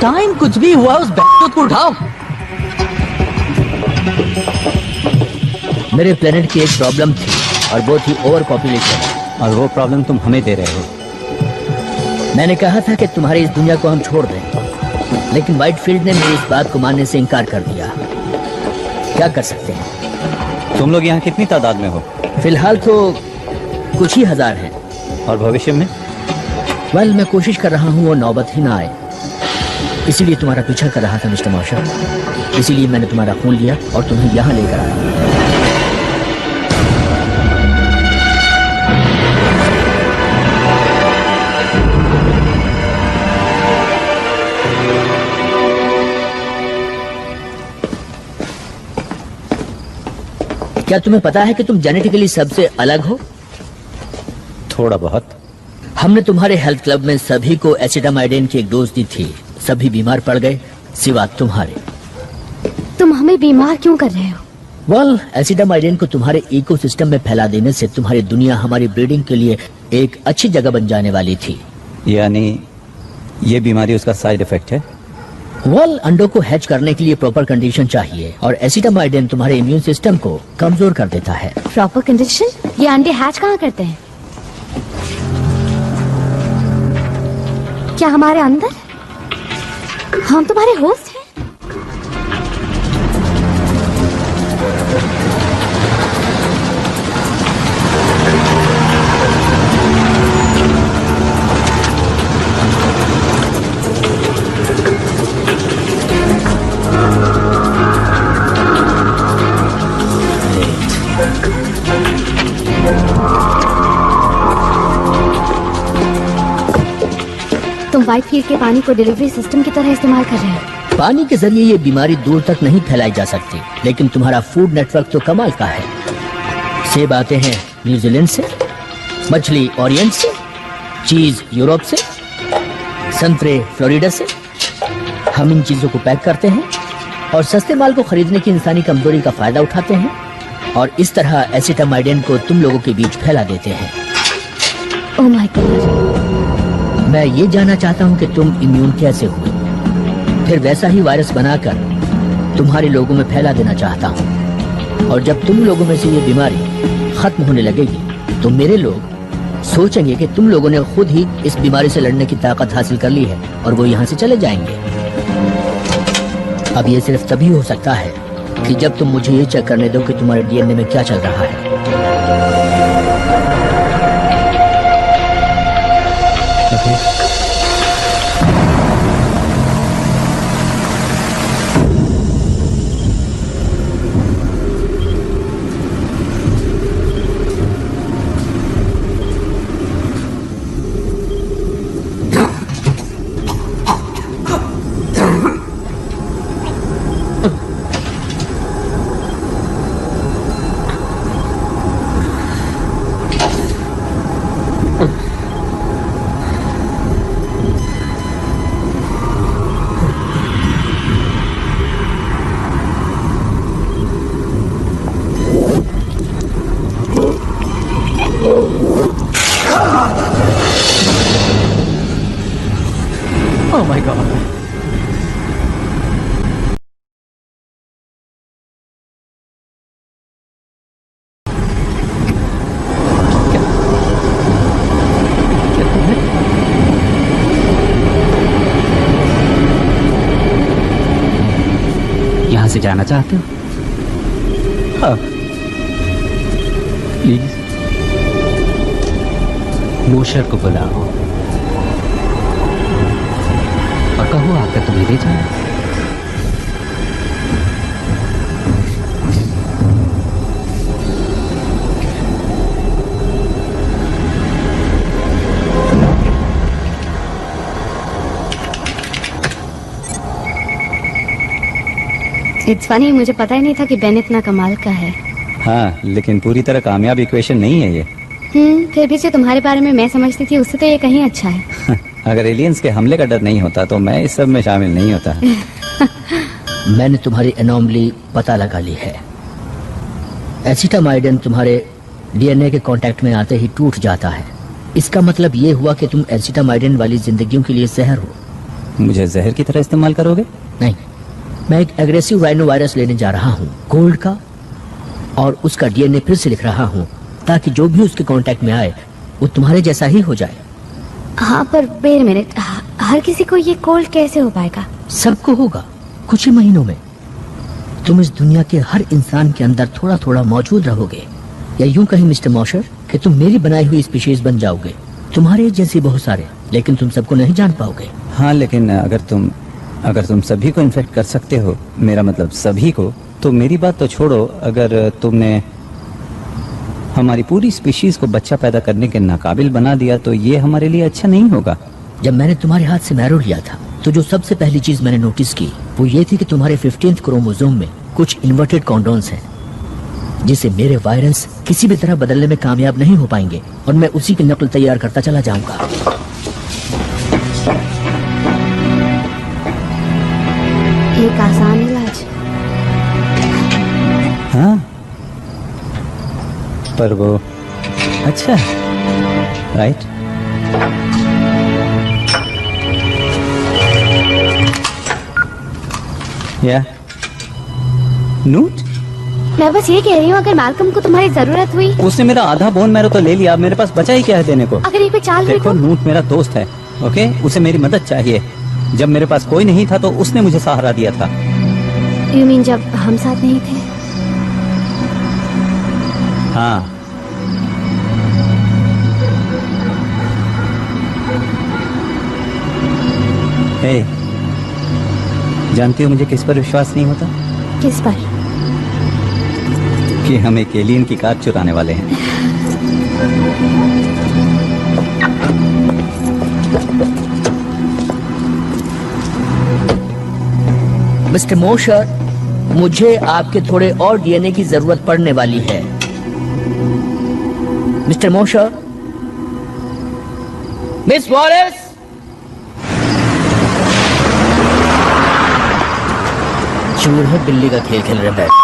टाइम कुछ भी हुआ, उस बैठक को उठाओ। मेरे प्लेनेट की एक प्रॉब्लम थी, और वो थी ओवर पॉपुलेशन। और वो प्रॉब्लम तुम हमें दे रहे हो। मैंने कहा था कि तुम्हारी इस दुनिया को हम छोड़ दें, लेकिन व्हाइटफील्ड ने मेरी इस बात को मानने से इनकार कर दिया। क्या कर सकते हैं? तुम लोग यहाँ कितनी तादाद में हो? फिलहाल तो कुछ ही हजार हैं। और भविष्य में? वेल, मैं कोशिश कर रहा हूँ वो नौबत ही ना आए। इसीलिए तुम्हारा पीछा कर रहा था मिस्टर मॉशर। इसीलिए मैंने तुम्हारा खून लिया और तुम्हें यहाँ लेकर आया। क्या तुम्हें पता है कि तुम जेनेटिकली सबसे अलग हो? थोड़ा बहुत। हमने तुम्हारे हेल्थ क्लब में सभी को एसिटामाइडिन की एक डोज दी थी। सभी बीमार पड़ गए सिवा तुम्हारे। तुम हमें बीमार क्यों कर रहे हो? वेल, एसिटामाइडिन को तुम्हारे इकोसिस्टम में फैला देने से तुम्हारी दुनिया हमारी ब्रीडिंग के लिए एक अच्छी जगह बन जाने वाली थी। यानी ये बीमारी उसका साइड इफेक्ट है? वेल, अंडों को हैच करने के लिए प्रॉपर कंडीशन चाहिए, और एसिटामाइडिन तुम्हारे इम्यून सिस्टम को कमजोर कर देता है। Proper condition? ये अंडे हैच कहाँ करते हैं? क्या हमारे अंदर? हम तुम्हारे होस्ट हैं? तुम व्हाइटफील्ड के पानी को डिलीवरी सिस्टम की तरह इस्तेमाल कर रहे हो। पानी के जरिए ये बीमारी दूर तक नहीं फैलाई जा सकती, लेकिन तुम्हारा फूड नेटवर्क तो कमाल का है। सेब आते हैं न्यूजीलैंड से, मछली ओरिएंट से, चीज यूरोप से, संतरे फ्लोरिडा से। हम इन चीजों को पैक करते हैं और सस्ते माल को खरीदने की इंसानी कमजोरी का फायदा उठाते हैं, और इस तरह एसिटामाइडिन को तुम लोगों के बीच फैला देते हैं। Oh my God. मैं ये जानना चाहता हूँ कि तुम इम्यून कैसे हुए, फिर वैसा ही वायरस बनाकर तुम्हारे लोगों में फैला देना चाहता हूँ। और जब तुम लोगों में से ये बीमारी खत्म होने लगेगी तो मेरे लोग सोचेंगे कि तुम लोगों ने खुद ही इस बीमारी से लड़ने की ताकत हासिल कर ली है, और वो यहाँ से चले जाएंगे। अब ये सिर्फ तभी हो सकता है कि जब तुम मुझे ये चेक करने दो कि तुम्हारे डीएनए में क्या चल रहा है। Oh my God. यहाँ से जाना चाहते हो? हाँ प्लीज। मोशर को बुलाओ और कहो आकर तुम्हें ले जाए। इट्स फनी, मुझे पता ही नहीं था कि बेन इतना कमाल का है। हाँ लेकिन पूरी तरह कामयाब इक्वेशन नहीं है ये। फिर भी जो तुम्हारे बारे में मैं समझती थी उससे तो ये कहीं अच्छा है। अगर एलियंस के हमले का डर नहीं होता तो मैं इस सब में शामिल नहीं होता। मैंने तुम्हारी एनोमली पता लगा ली है। एसिटामाइडिन तुम्हारे डीएनए के कांटेक्ट में आते ही टूट जाता है। इसका मतलब ये हुआ कि तुम एसिटामाइडिन वाली जिंदगियों के लिए जहर हो। मुझे जहर की तरह इस्तेमाल करोगे? नहीं, मैं एक एग्रेसिव राइनो वायरस लेने जा रहा हूँ, गोल्ड का, और उसका डीएनए फिर से लिख रहा हूँ ताकि जो भी उसके कांटेक्ट में आए वो तुम्हारे जैसा ही हो जाए। हाँ पर वेट अ मिनट, हर किसी को ये कोल्ड कैसे हो पाएगा? सबको होगा कुछ ही महीनों में। तुम इस दुनिया के हर इंसान के अंदर थोड़ा थोड़ा मौजूद रहोगे, या यूं कहीं मिस्टर मॉशर कि तुम मेरी बनाई हुई स्पीशीज बन जाओगे। तुम्हारे जैसे बहुत सारे, लेकिन तुम सबको नहीं जान पाओगे। हाँ लेकिन अगर तुम सभी को इन्फेक्ट कर सकते हो, मेरा मतलब सभी को, तो मेरी बात तो छोड़ो, अगर तुमने हमारी पूरी स्पीशीज को बच्चा पैदा करने के नाकाबिल बना दिया तो ये हमारे लिए अच्छा नहीं होगा। जब मैंने तुम्हारे हाथ से मैरो लिया था तो जो सबसे पहली चीज मैंने नोटिस की वो ये थी कि तुम्हारे 15th क्रोमोसोम में कुछ इन्वर्टेड कॉन्डोन्स हैं, जिसे मेरे वायरस किसी भी तरह बदलने में कामयाब नहीं हो पाएंगे, और मैं उसी की नकल तैयार करता चला जाऊंगा। एक आसान इलाज। हाँ पर वो अच्छा राइट। या नोट? मैं बस ये कह रही हूँ, अगर मैल्कम को तुम्हारी जरूरत हुई। उसने मेरा आधा बोन मैरो तो ले लिया, मेरे पास बचा ही क्या है देने को? अगर ये कोई चाल हुई देखो तो? नूट मेरा दोस्त है, ओके? उसे मेरी मदद चाहिए। जब मेरे पास कोई नहीं था तो उसने मुझे सहारा दिया था। यू मीन जब हम साथ नहीं थे? हाँ हे, जानती हो मुझे किस पर विश्वास नहीं होता? किस पर? कि हम एक एलियन की कार चुराने वाले हैं। मिस्टर मोशर, मुझे आपके थोड़े और डीएनए की जरूरत पड़ने वाली है। मिस्टर मोशर, मिस वॉलेस, चूहे बिल्ली का खेल खेल रहे हैं।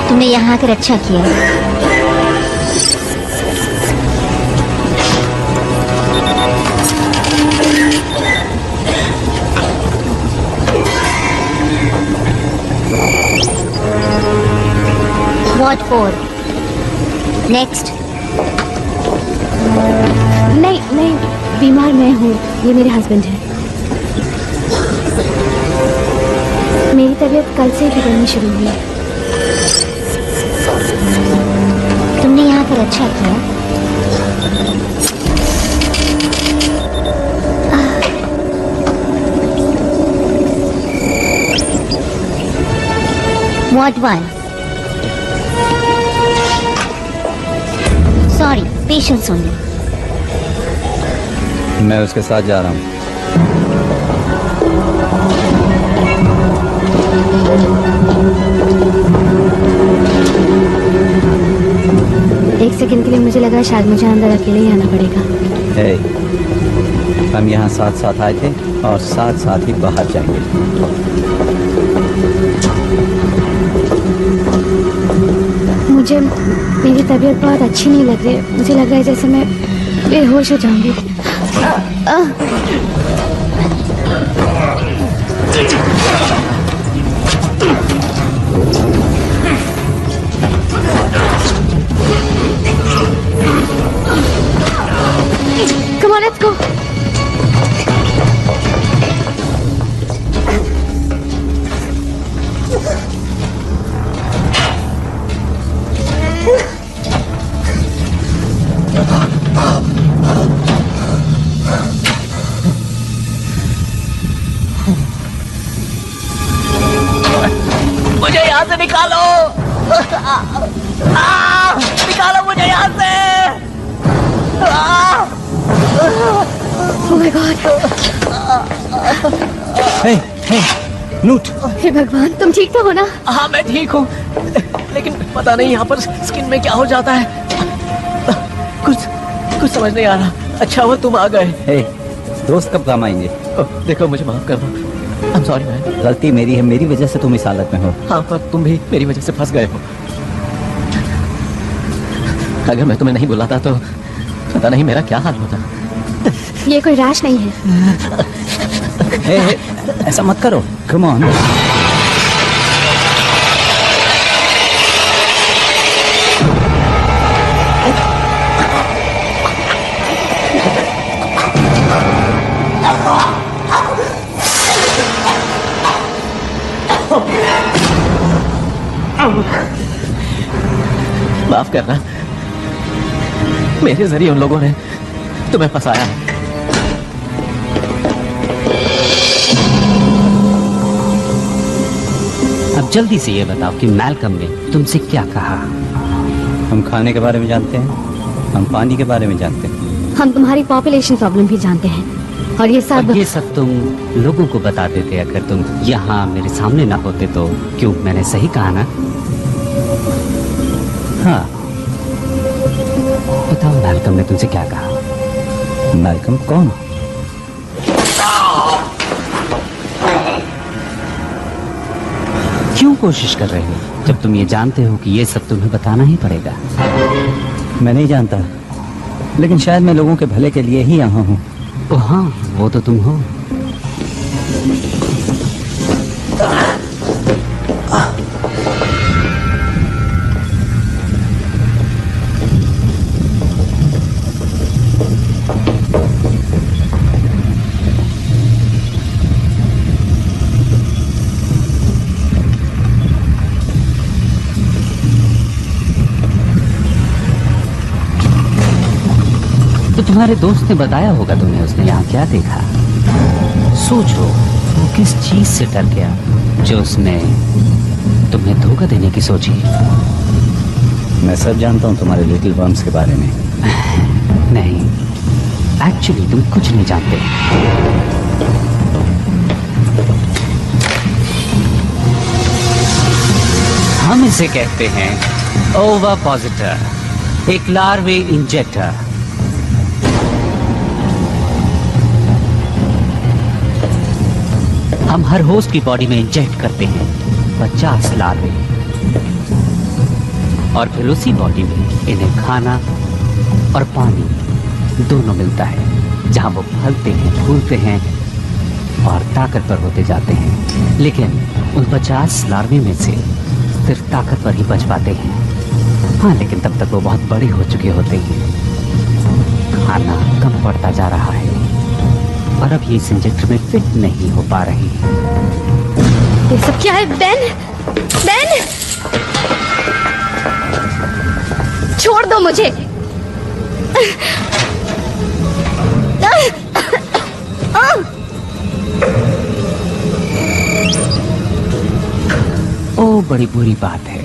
तुमने यहाँ आकर अच्छा किया। What for? Next. नहीं नहीं, बीमार मैं हूँ, ये मेरे हस्बैंड हैं। मेरी तबीयत कल से ही बिगड़नी शुरू हुई है। तुमने यहाँ आकर अच्छा किया। What one? Sorry, patience only. मैं उसके साथ जा रहा हूँ। एक सेकंड के लिए मुझे लगा शायद मुझे अंदर अकेले ही आना पड़ेगा। हम यहाँ साथ साथ आए थे और साथ साथ ही बाहर जाएंगे। मुझे मेरी तबीयत बहुत अच्छी नहीं लग रही है। मुझे लग रहा है जैसे मैं बेहोश हो जाऊंगी। Come on, let's go. मुझे यहाँ से निकालो। निकालो मुझे यहाँ से। Oh my God. हे, हे, नूट। हे भगवान, तुम ठीक तो हो ना? हाँ मैं ठीक हूँ, लेकिन पता नहीं यहाँ पर स्किन में क्या हो जाता है। कुछ समझ नहीं आ रहा। अच्छा हुआ तुम आ गए। हे, दोस्त कब काम आएंगे? देखो मुझे माफ कर दो। I'm sorry man। गलती मेरी है, मेरी वजह से तुम इस हालत में हो। हाँ पर तुम भी मेरी वजह से फंस गए हो। अगर मैं तुम्हें नहीं बुलाता तो पता नहीं मेरा क्या हाल होता। ये कोई रैश नहीं है। हे, ऐसा मत करो। Come on. माफ करना, मेरे जरिए उन लोगों ने तुम्हें फंसाया। अब जल्दी से ये बताओ कि मैल्कम ने तुमसे क्या कहा? हम खाने के बारे में जानते हैं, हम पानी के बारे में जानते हैं। हम तुम्हारी पॉपुलेशन प्रॉब्लम भी जानते हैं और ये सब तुम लोगों को बता देते अगर तुम यहाँ मेरे सामने ना होते तो। क्यों, मैंने सही कहा ना? हाँ। बताओ मैल्कम ने तुमसे क्या कहा? मैल्कम कौन? क्यों कोशिश कर रहे हो जब तुम ये जानते हो कि ये सब तुम्हें बताना ही पड़ेगा? मैं नहीं जानता, लेकिन शायद मैं लोगों के भले के लिए ही यहाँ हूँ। ओ हाँ, वो तो तुम हो। तुम्हारे दोस्त ने बताया होगा तुम्हें, उसने यहाँ क्या देखा? सोचो वो किस चीज से डर गया जो उसने तुम्हें धोखा देने की सोची। मैं सब जानता हूँ तुम्हारे लिटिल वर्म्स के बारे में। नहीं, एक्चुअली तुम कुछ नहीं जानते। हम इसे कहते हैं ओविपोसिटर, एक लार्वे इंजेक्टर। हम हर होस्ट की बॉडी में इंजेक्ट करते हैं 50 लार्वे और फिर उसी बॉडी में इन्हें खाना और पानी दोनों मिलता है, जहां वो फलते हैं, फूलते हैं और ताकतवर होते जाते हैं। लेकिन उन 50 लार्वे में से सिर्फ ताकतवर ही बच पाते हैं। हाँ, लेकिन तब तक वो बहुत बड़े हो चुके होते हैं। खाना कम पड़ता जा रहा है और अब ये इस इंजेक्टर में फिट नहीं हो पा रही है। ये सब क्या है? बेन, बेन, छोड़ दो मुझे। ओ बड़ी बुरी बात है।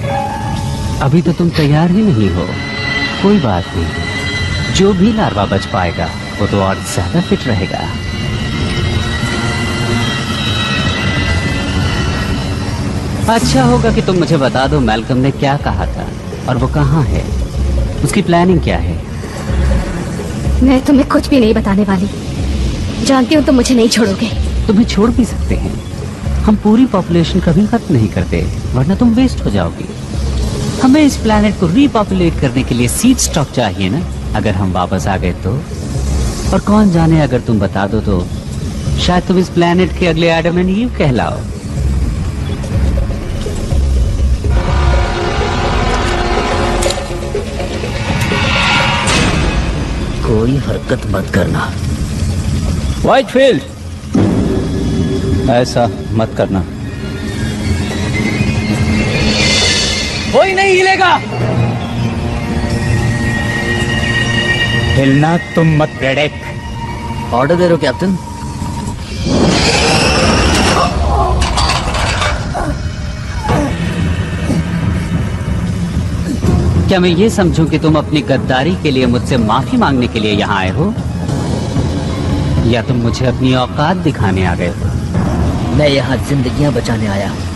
अभी तो तुम तैयार ही नहीं हो। कोई बात नहीं, जो भी लार्वा बच पाएगा वो तो और ज्यादा फिट रहेगा। अच्छा होगा कि तुम मुझे बता दो मैल्कम ने क्या कहा था और वो कहाँ है, उसकी प्लानिंग क्या है। मैं तुम्हें कुछ भी नहीं बताने वाली। जानती हूँ तुम मुझे नहीं छोड़ोगे। तुम्हें छोड़ भी सकते हैं, हम पूरी पॉपुलेशन कभी खत्म नहीं करते, वरना तुम वेस्ट हो जाओगी। हमें इस प्लैनेट को रीपॉपुलेट करने के लिए सीड स्टॉक चाहिए ना। अगर हम वापस आ गए तो, और कौन जाने अगर तुम बता दो तो शायद तुम इस प्लैनेट के अगले एडम एंड ईव कहलाओ। कोई हरकत मत करना। व्हाइटफील्ड, ऐसा मत करना। कोई नहीं हिलेगा। हिलना तुम मत ब्रेडेक। ऑर्डर दे रहे हो कैप्टन? क्या मैं ये समझूं कि तुम अपनी गद्दारी के लिए मुझसे माफी मांगने के लिए यहाँ आए हो, या तुम मुझे अपनी औकात दिखाने आ गए हो? मैं यहाँ जिंदगियां बचाने आया हूँ।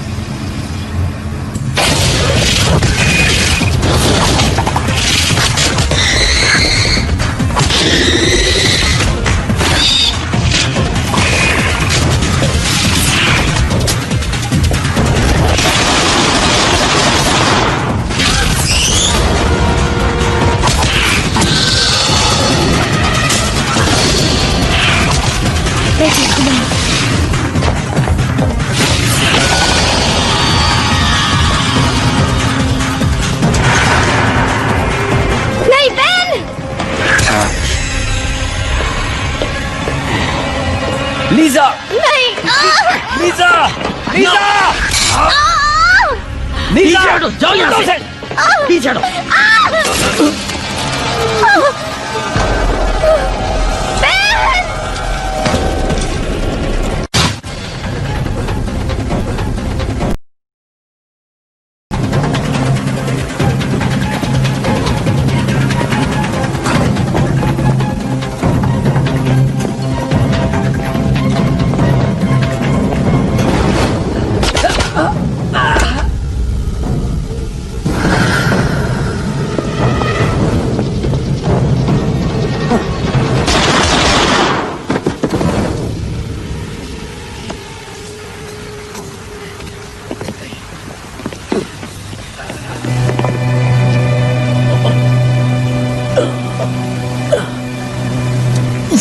नहीं बेन! लीजा, नहीं! लीजा, लीजा, लीजा, जाओ यहाँ से। पीछे हटो।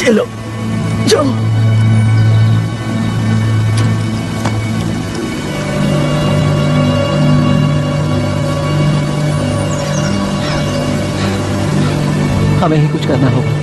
चलो जाओ। हमें ही कुछ करना होगा।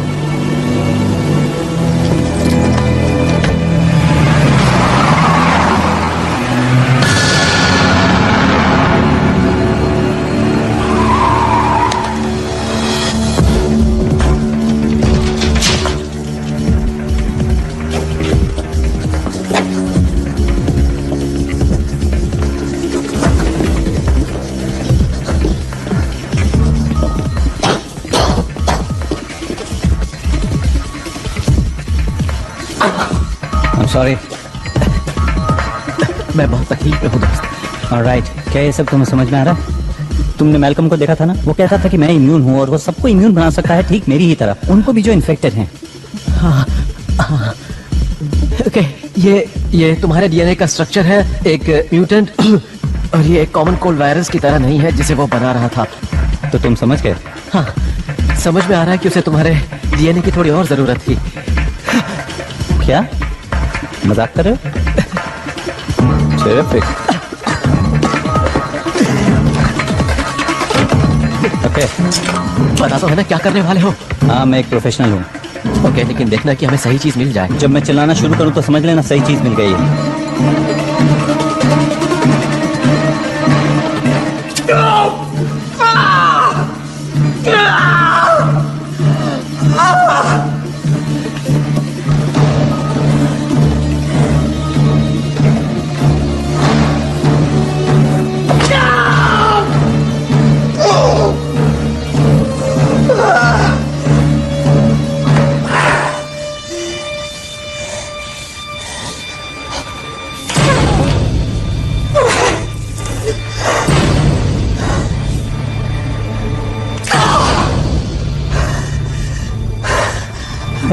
सॉरी। मैं बहुत तकलीफ में हूँ दोस्त। ऑलराइट, क्या ये सब तुम्हें समझ में आ रहा है? तुमने मैल्कम को देखा था ना, वो कहता था कि मैं इम्यून हूँ और वो सबको इम्यून बना सकता है, ठीक मेरी ही तरह, उनको भी जो इन्फेक्टेड हैं। हाँ। ओके, ये तुम्हारे डीएनए का स्ट्रक्चर है, एक म्यूटेंट, और ये एक कॉमन कोल्ड वायरस की तरह नहीं है जिसे वो बना रहा था। तो तुम समझ गए? हाँ, समझ में आ रहा है कि उसे तुम्हारे डीएनए की थोड़ी और जरूरत थी। क्या मजाक कर रहे हो? Terrific. ओके, पता तो है ना क्या करने वाले हो? हाँ, मैं एक प्रोफेशनल हूँ। ओके, लेकिन देखना कि हमें सही चीज मिल जाए। जब मैं चलाना शुरू करूँ तो समझ लेना सही चीज मिल गई है।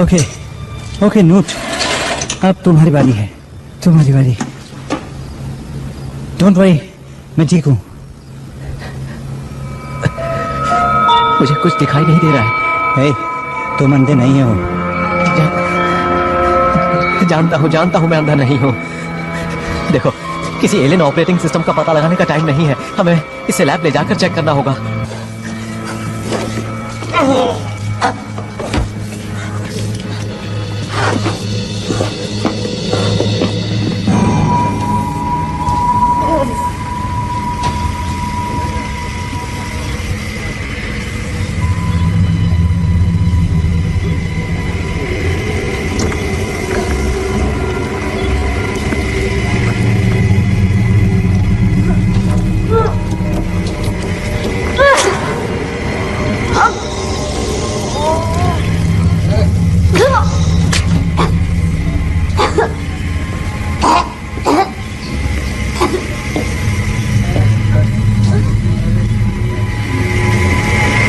ओके ओके नोट, अब तुम्हारी बारी है, तुम्हारी बारी। डोंट वरी, मैं ठीक हूँ। मुझे कुछ दिखाई नहीं दे रहा है। हे, तुम अंधे नहीं हो। जानता हूँ मैं अंधा नहीं हूँ। देखो, किसी एलियन ऑपरेटिंग सिस्टम का पता लगाने का टाइम नहीं है, हमें इसे लैब ले जाकर चेक करना होगा।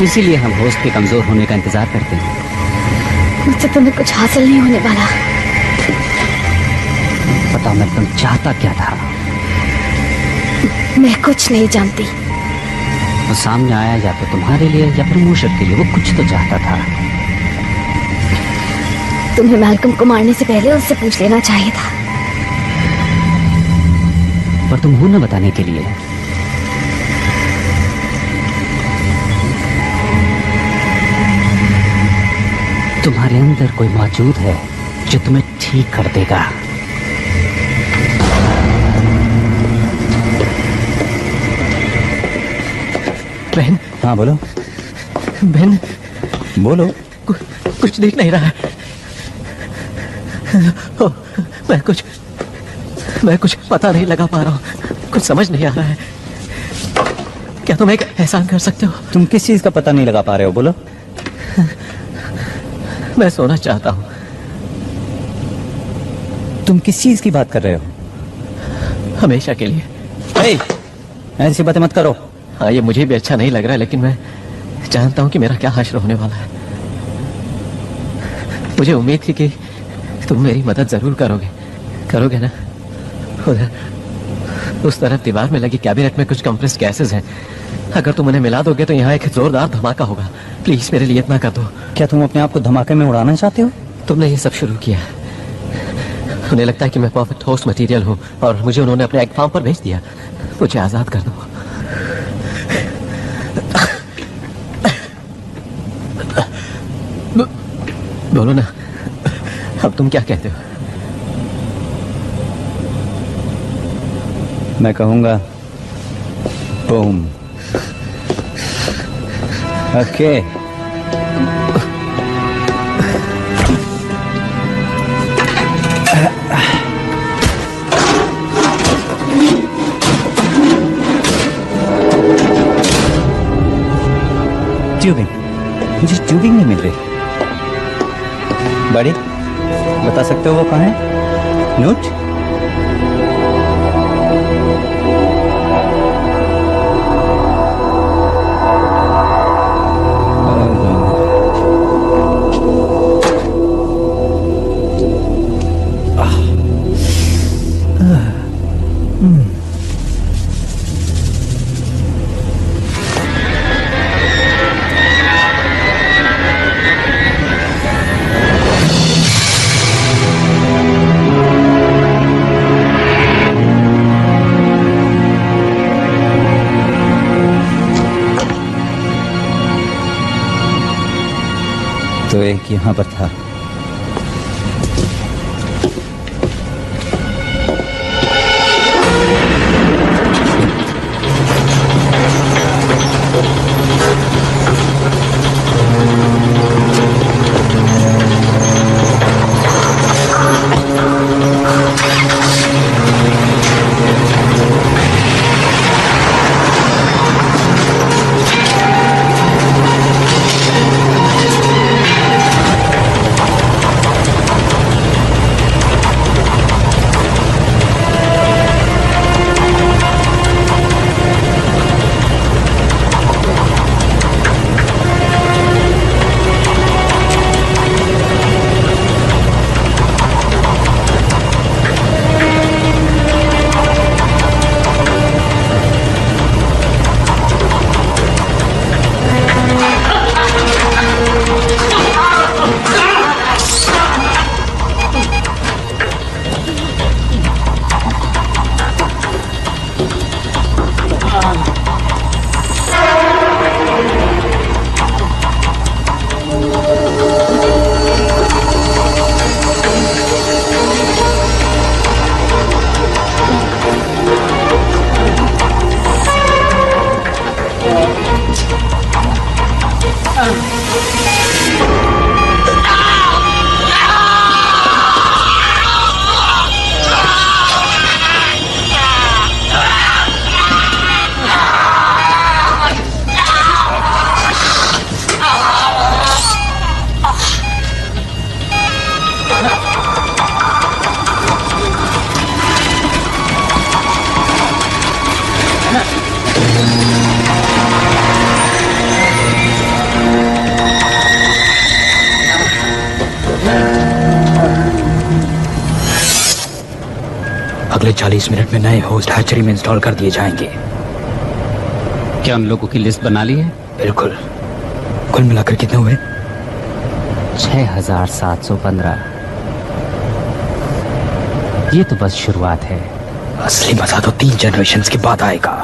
इसीलिए हम होस्ट के कमजोर होने का इंतजार करते हैं। मुझसे तुम्हें कुछ हासिल नहीं होने वाला। पता मैं तुम चाहता क्या था? मैं कुछ नहीं जानती। वो सामने आया या तो तुम्हारे लिए या फिर मूशर के लिए, वो कुछ तो चाहता था। तुम्हें मैल्कम को मारने से पहले उससे पूछ लेना चाहिए था। पर तुम हो न बताने के लिए। तुम्हारे अंदर कोई मौजूद है जो तुम्हें ठीक कर देगा। बहन। हाँ बोलो। बहन बोलो। कुछ दिख नहीं रहा है। मैं कुछ पता नहीं लगा पा रहा हूँ, कुछ समझ नहीं आ रहा है। क्या तुम एक एहसान कर सकते हो? तुम किस चीज का पता नहीं लगा पा रहे हो, बोलो। मैं सोना चाहता हूँ। तुम किस चीज की बात कर रहे हो? हमेशा के लिए। hey, ऐसी बातें मत करो। हाँ, ये मुझे भी अच्छा नहीं लग रहा है, लेकिन मैं जानता हूँ कि मेरा क्या हश्र होने वाला है। मुझे उम्मीद थी कि तुम मेरी मदद जरूर करोगे ना? उधर उस तरफ दीवार में लगी कैबिनेट में कुछ कंप्रेस्ड गैसेस हैं। अगर तुम उन्हें मिला दोगे तो यहाँ एक जोरदार धमाका होगा। प्लीज मेरे लिए इतना कर दो। क्या तुम अपने आप को धमाके में उड़ाना चाहते हो? तुमने ये सब शुरू किया। उन्हें लगता है कि मैं परफेक्ट होस्ट मटेरियल हूँ और मुझे उन्होंने अपने एग फार्म पर भेज दिया। मुझे आजाद कर दो। बोलो ना, अब तुम क्या कहते हो? मैं कहूंगा बूम। ओके। ट्यूबिंग, मुझे ट्यूबिंग नहीं मिल रही। बड़ी, बता सकते हो वो कहाँ है? नोट? तो एक यहाँ पर था। अगले 40 मिनट में नए होस्ट हैचरी में इंस्टॉल कर दिए जाएंगे। क्या उन लोगों की लिस्ट बना ली है? बिल्कुल। कुल मिलाकर कितने हुए? 6715। ये तो बस शुरुआत है। असली मजा तो 3 जनरेशंस के बाद आएगा।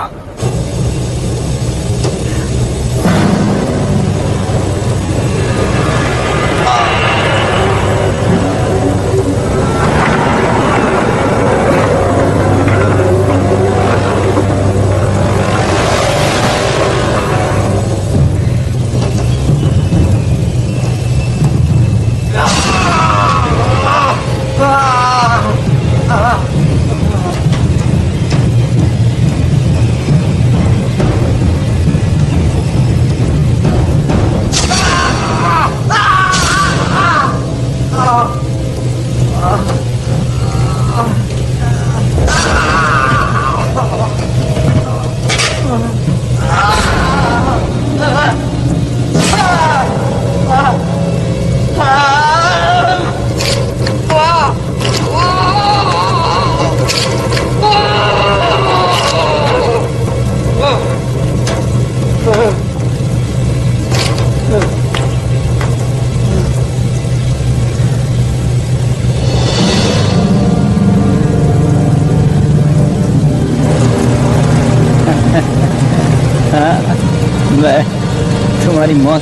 मैं तुम्हारी मौत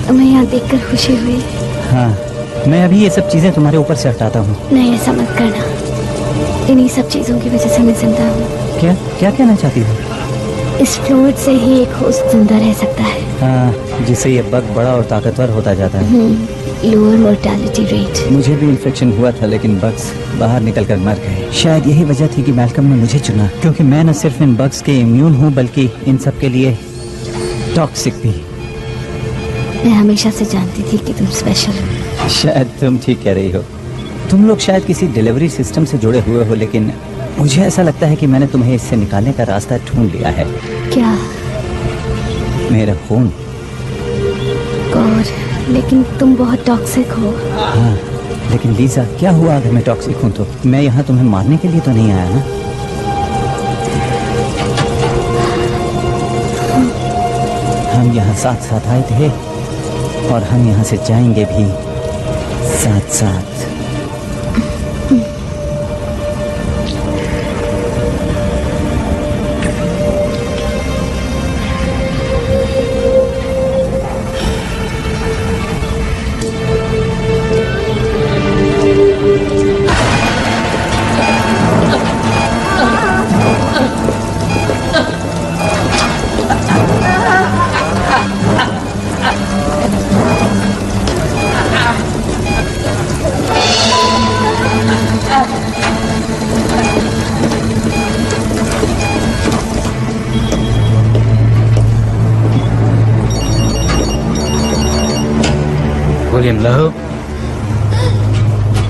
तुम्हें यहाँ देखकर खुशी हुई। हाँ, मैं अभी ये सब चीजें तुम्हारे ऊपर से हटाता हूँ। नहीं, ऐसा मत करना। इन्हीं सब चीजों की वजह से मैं जिंदा हूँ। क्या क्या कहना चाहती हो? इस फ्लूइड से ही एक होस्ट जिंदा रह सकता है। हाँ, जिससे ये बग बड़ा और ताकतवर होता जाता है। Lower mortality rate. मुझे भी इन्फेक्शन हुआ था, लेकिन बग्स बाहर निकलकर मर गए। शायद यही वजह थी कि मैल्कम ने मुझे चुना, क्योंकि मैं न सिर्फ इन बग्स के इम्यून हूँ बल्कि इन सब के लिए टॉक्सिक भी। मैं हमेशा से जानती थी कि तुम स्पेशल हो। शायद तुम ठीक कह रही हो। तुम लोग शायद किसी डिलीवरी सिस्टम से जुड़े हुए हो, लेकिन मुझे ऐसा लगता है कि मैंने तुम्हें इससे निकालने का रास्ता ढूंढ लिया है। क्या? मेरा खून। गॉड, लेकिन तुम बहुत टॉक्सिक हो। हाँ, लेकिन लीजा, क्या हुआ अगर मैं टॉक्सिक हूँ तो? मैं यहाँ तुम्हें मारने के लिए तो नहीं आया ना? हम यहाँ साथ साथ आए थे और हम यहाँ से जाएंगे भी साथ साथ। William Lowe?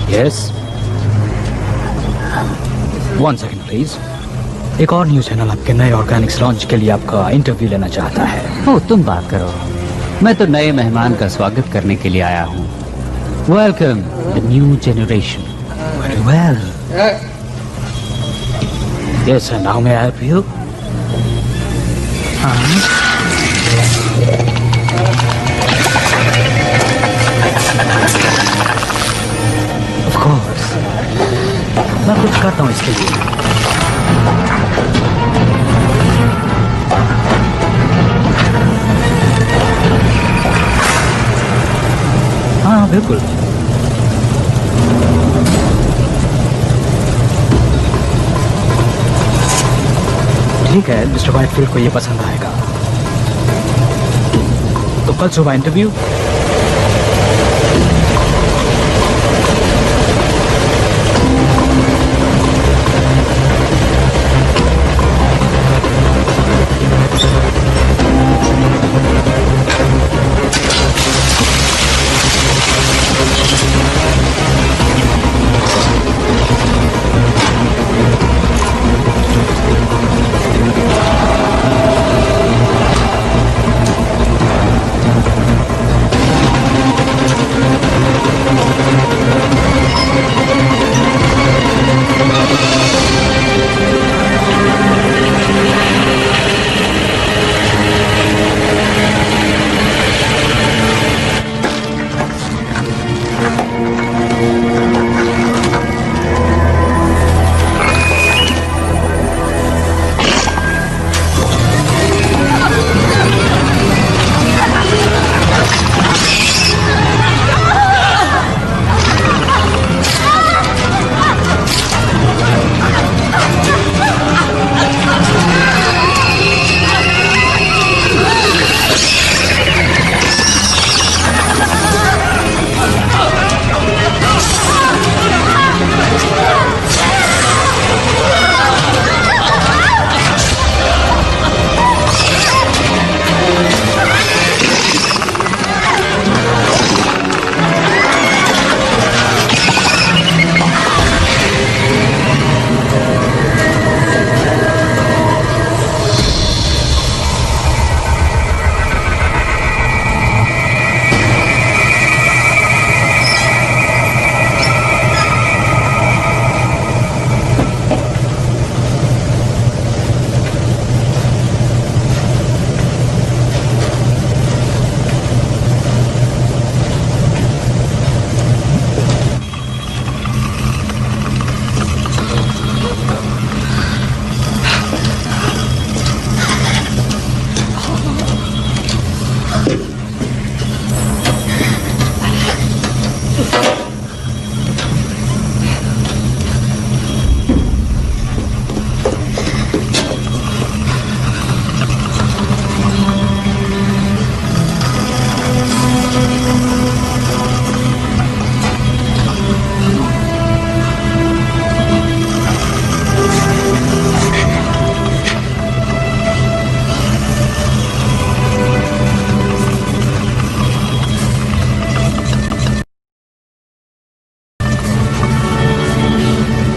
Yes? 1 second please. एक और न्यूज चैनल आपके नए ऑर्गेनिक्स लॉन्च के लिए आपका इंटरव्यू लेना चाहता है। ओ, तुम बात करो। मैं तो नए मेहमान का स्वागत करने के लिए आया हूँ। Welcome the new generation. Very well. Yes, now may I help you? Of course, मैं कुछ करता हूँ इसके लिए। हाँ बिल्कुल। ठीक है, मिस्टर वाइटफील्ड को ये पसंद आएगा। तो कल सुबह इंटरव्यू।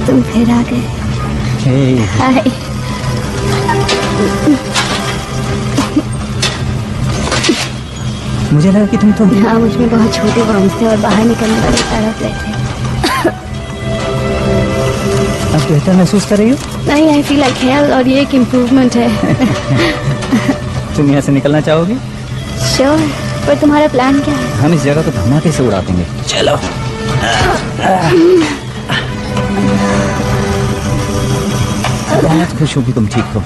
तुम फिर आ गए। हाय। मुझे लगा कि तुम हाँ, मुझ में बहुत छोटे वर्म्स थे और बाहर निकलने वाले तड़प रहे थे। अब बेहतर महसूस कर रही हो? नहीं, आई फील लाइक हेल्थ और ये एक इम्प्रूवमेंट है। तुम यहाँ से निकलना चाहोगी? श्योर, पर तुम्हारा प्लान क्या है? हम इस जगह को धमाके से उड़ा देंगे। चलो। बहुत खुश हूँ कि तुम ठीक हो।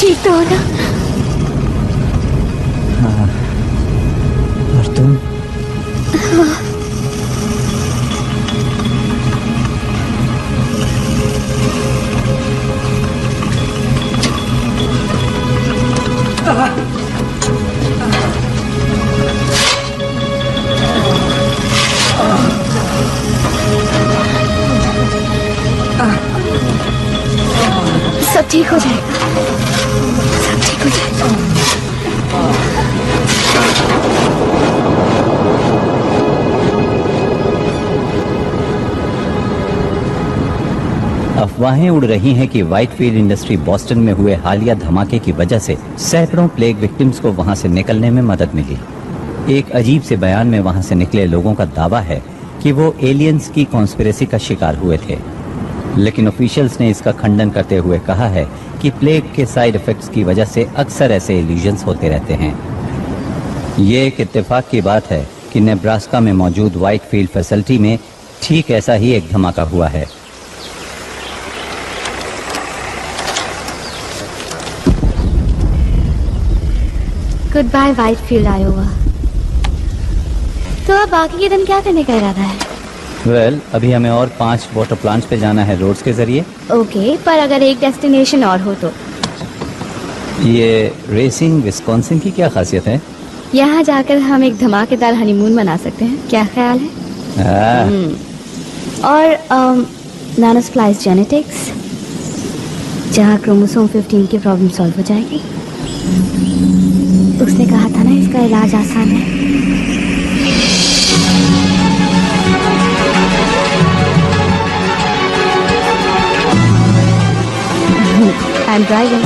ठीक तो हो ना? और तुम? सब ठीक हो जाएगा, सब ठीक हो जाएगा। अफवाहें उड़ रही हैं कि व्हाइटफील्ड इंडस्ट्री बॉस्टन में हुए हालिया धमाके की वजह से सैकड़ों प्लेग विक्टिम्स को वहां से निकलने में मदद मिली। एक अजीब से बयान में वहां से निकले लोगों का दावा है कि वो एलियंस की कॉन्स्पिरेसी का शिकार हुए थे, लेकिन ऑफिशियल्स ने इसका खंडन करते हुए कहा है कि प्लेग के साइड इफेक्ट्स की वजह से अक्सर ऐसे इल्यूजन्स होते रहते हैं। ये एक इत्तेफाक की बात है कि नेब्रास्का में मौजूद व्हाइटफील्ड फैसिलिटी में ठीक ऐसा ही एक धमाका हुआ है। Goodbye Whitefield Iowa. तो अब बाकी के दिन क्या करने का इरादा है? वेल, अभी हमें और 5 वाटर प्लांट्स पे जाना है रोड्स के जरिए। ओके, पर अगर एक डेस्टिनेशन और हो तो? ये रेसिंग विस्कॉन्सिन की क्या खासियत है? यहाँ जाकर हम एक धमाकेदार हनीमून मना सकते हैं, क्या ख्याल है? और नानोस्प्लाइस जेनेटिक्स, जहाँ क्रोमोसोम 15 की प्रॉब्लम सॉल्व हो जाएगी। उसने कहा था ना इसका इलाज आसान है। I'm driving.